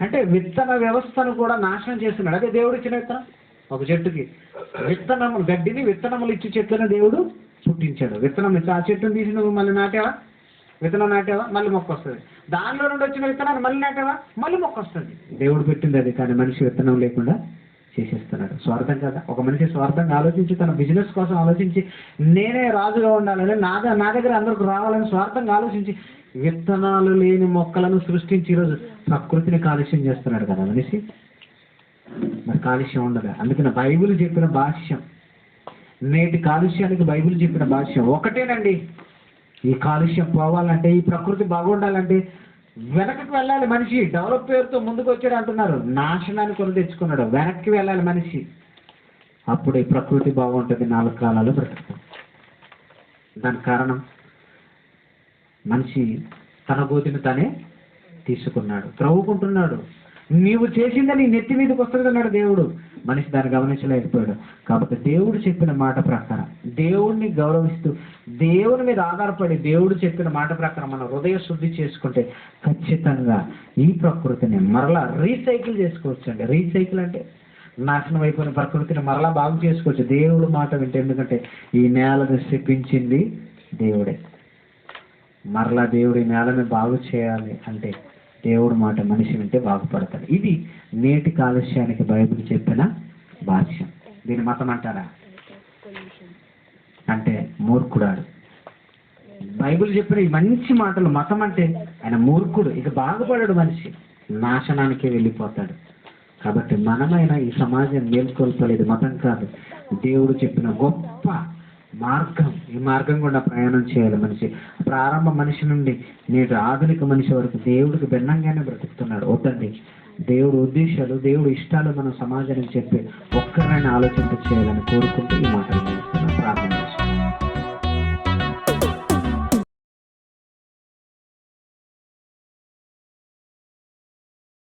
అంటే విత్తన వ్యవస్థను కూడా నాశనం చేస్తున్నాడు. అదే దేవుడు ఇచ్చిన విత్తనం. ఒక చెట్టుకి విత్తనము, గడ్డిని విత్తనములు ఇచ్చి చెట్లను దేవుడు పుట్టించాడు. విత్తనం ఇచ్చి ఆ చెట్టును తీసి నువ్వు మళ్ళీ నాటావా, విత్తనం నాటావా, మళ్ళీ మొక్క వస్తుంది. దానిలో నుండి వచ్చిన విత్తనాన్ని మళ్ళీ నాటావా, మళ్ళీ మొక్క వస్తుంది. దేవుడు పెట్టింది అది, కానీ మనిషి విత్తనం లేకుండా చేసేస్తున్నాడు. స్వార్థం కదా. ఒక మనిషి స్వార్థంగా ఆలోచించి తన బిజినెస్ కోసం ఆలోచించి నేనే రాజుగా ఉండాలని, నా దగ్గర అందరికి రావాలని స్వార్థంగా ఆలోచించి విత్తనాలు లేని మొక్కలను సృష్టించి ఈరోజు ప్రకృతిని కాలుష్యం చేస్తున్నాడు కదా మనిషి. మరి కాలుష్యం ఉండదు. అందుకని బైబిల్ చెప్పిన భాష్యం, నేటి కాలుష్యానికి బైబిల్ చెప్పిన భాష్యం ఒకటేనండి. ఈ కాలుష్యం పోవాలంటే, ఈ ప్రకృతి బాగుండాలంటే వెనక్కి వెళ్ళాలి మనిషి. డెవలప్ పేరుతో ముందుకు వచ్చాడు అంటున్నారు, నాశనాన్ని కొని తెచ్చుకున్నాడు. వెనక్కి వెళ్ళాలి మనిషి, అప్పుడు ఈ ప్రకృతి బాగుంటుంది, 4 కాలాలు బ్రతుకుతాం. దానికి కారణం మనిషి తన గోతిని తానే తీసుకున్నాడు, త్రవ్వుకుంటున్నాడు. నీవు చేసిందని నెత్తి మీదకి వస్తుంది అన్నాడు దేవుడు. మనిషి దాన్ని గమనించలేకపోయాడు. కాబట్టి దేవుడు చెప్పిన మాట ప్రకారం, దేవుణ్ణి గౌరవిస్తూ, దేవుని మీద ఆధారపడి దేవుడు చెప్పిన మాట ప్రకారం మనం హృదయ శుద్ధి చేసుకుంటే ఖచ్చితంగా ఈ ప్రకృతిని మరలా రీసైకిల్ చేసుకోవచ్చు అండి. రీసైకిల్ అంటే నాశనం అయిపోయిన ప్రకృతిని మరలా బాగు చేసుకోవచ్చు దేవుడు మాట వింటే. ఎందుకంటే ఈ నేలను శపించింది దేవుడే. మరలా దేవుడి నేలని బాగు చేయాలి అంటే దేవుడు మాట మనిషి వింటే బాగుపడతాడు. ఇది నేటి కాలుష్యానికి బైబిల్ చెప్పిన భాష్యం. దీని మతం అంటారా? అంటే మూర్ఖుడాడు. బైబిల్ చెప్పిన ఈ మంచి మాటలు మతం అంటే ఆయన మూర్ఖుడు, ఇక బాగుపడాడు, మనిషి నాశనానికి వెళ్ళిపోతాడు. కాబట్టి మనమైనా ఈ సమాజం మేల్కొల్పలేదు, మతం కాదు, దేవుడు చెప్పిన గొప్ప మార్గం. ఈ మార్గం కూడా ప్రయాణం చేయాలి మనిషి. ప్రారంభ మనిషి నుండి నేడు ఆధునిక మనిషి వరకు దేవుడికి భిన్నంగానే బ్రతుకుతున్నాడు. వద్దండి, దేవుడు ఉద్దేశాలు, దేవుడు ఇష్టాలు మనం సమాజానికి చెప్పి ఒక్కరైనా ఆలోచింప చేయాలని కోరుకుంటూ ఈ మాటలు ప్రారంభం.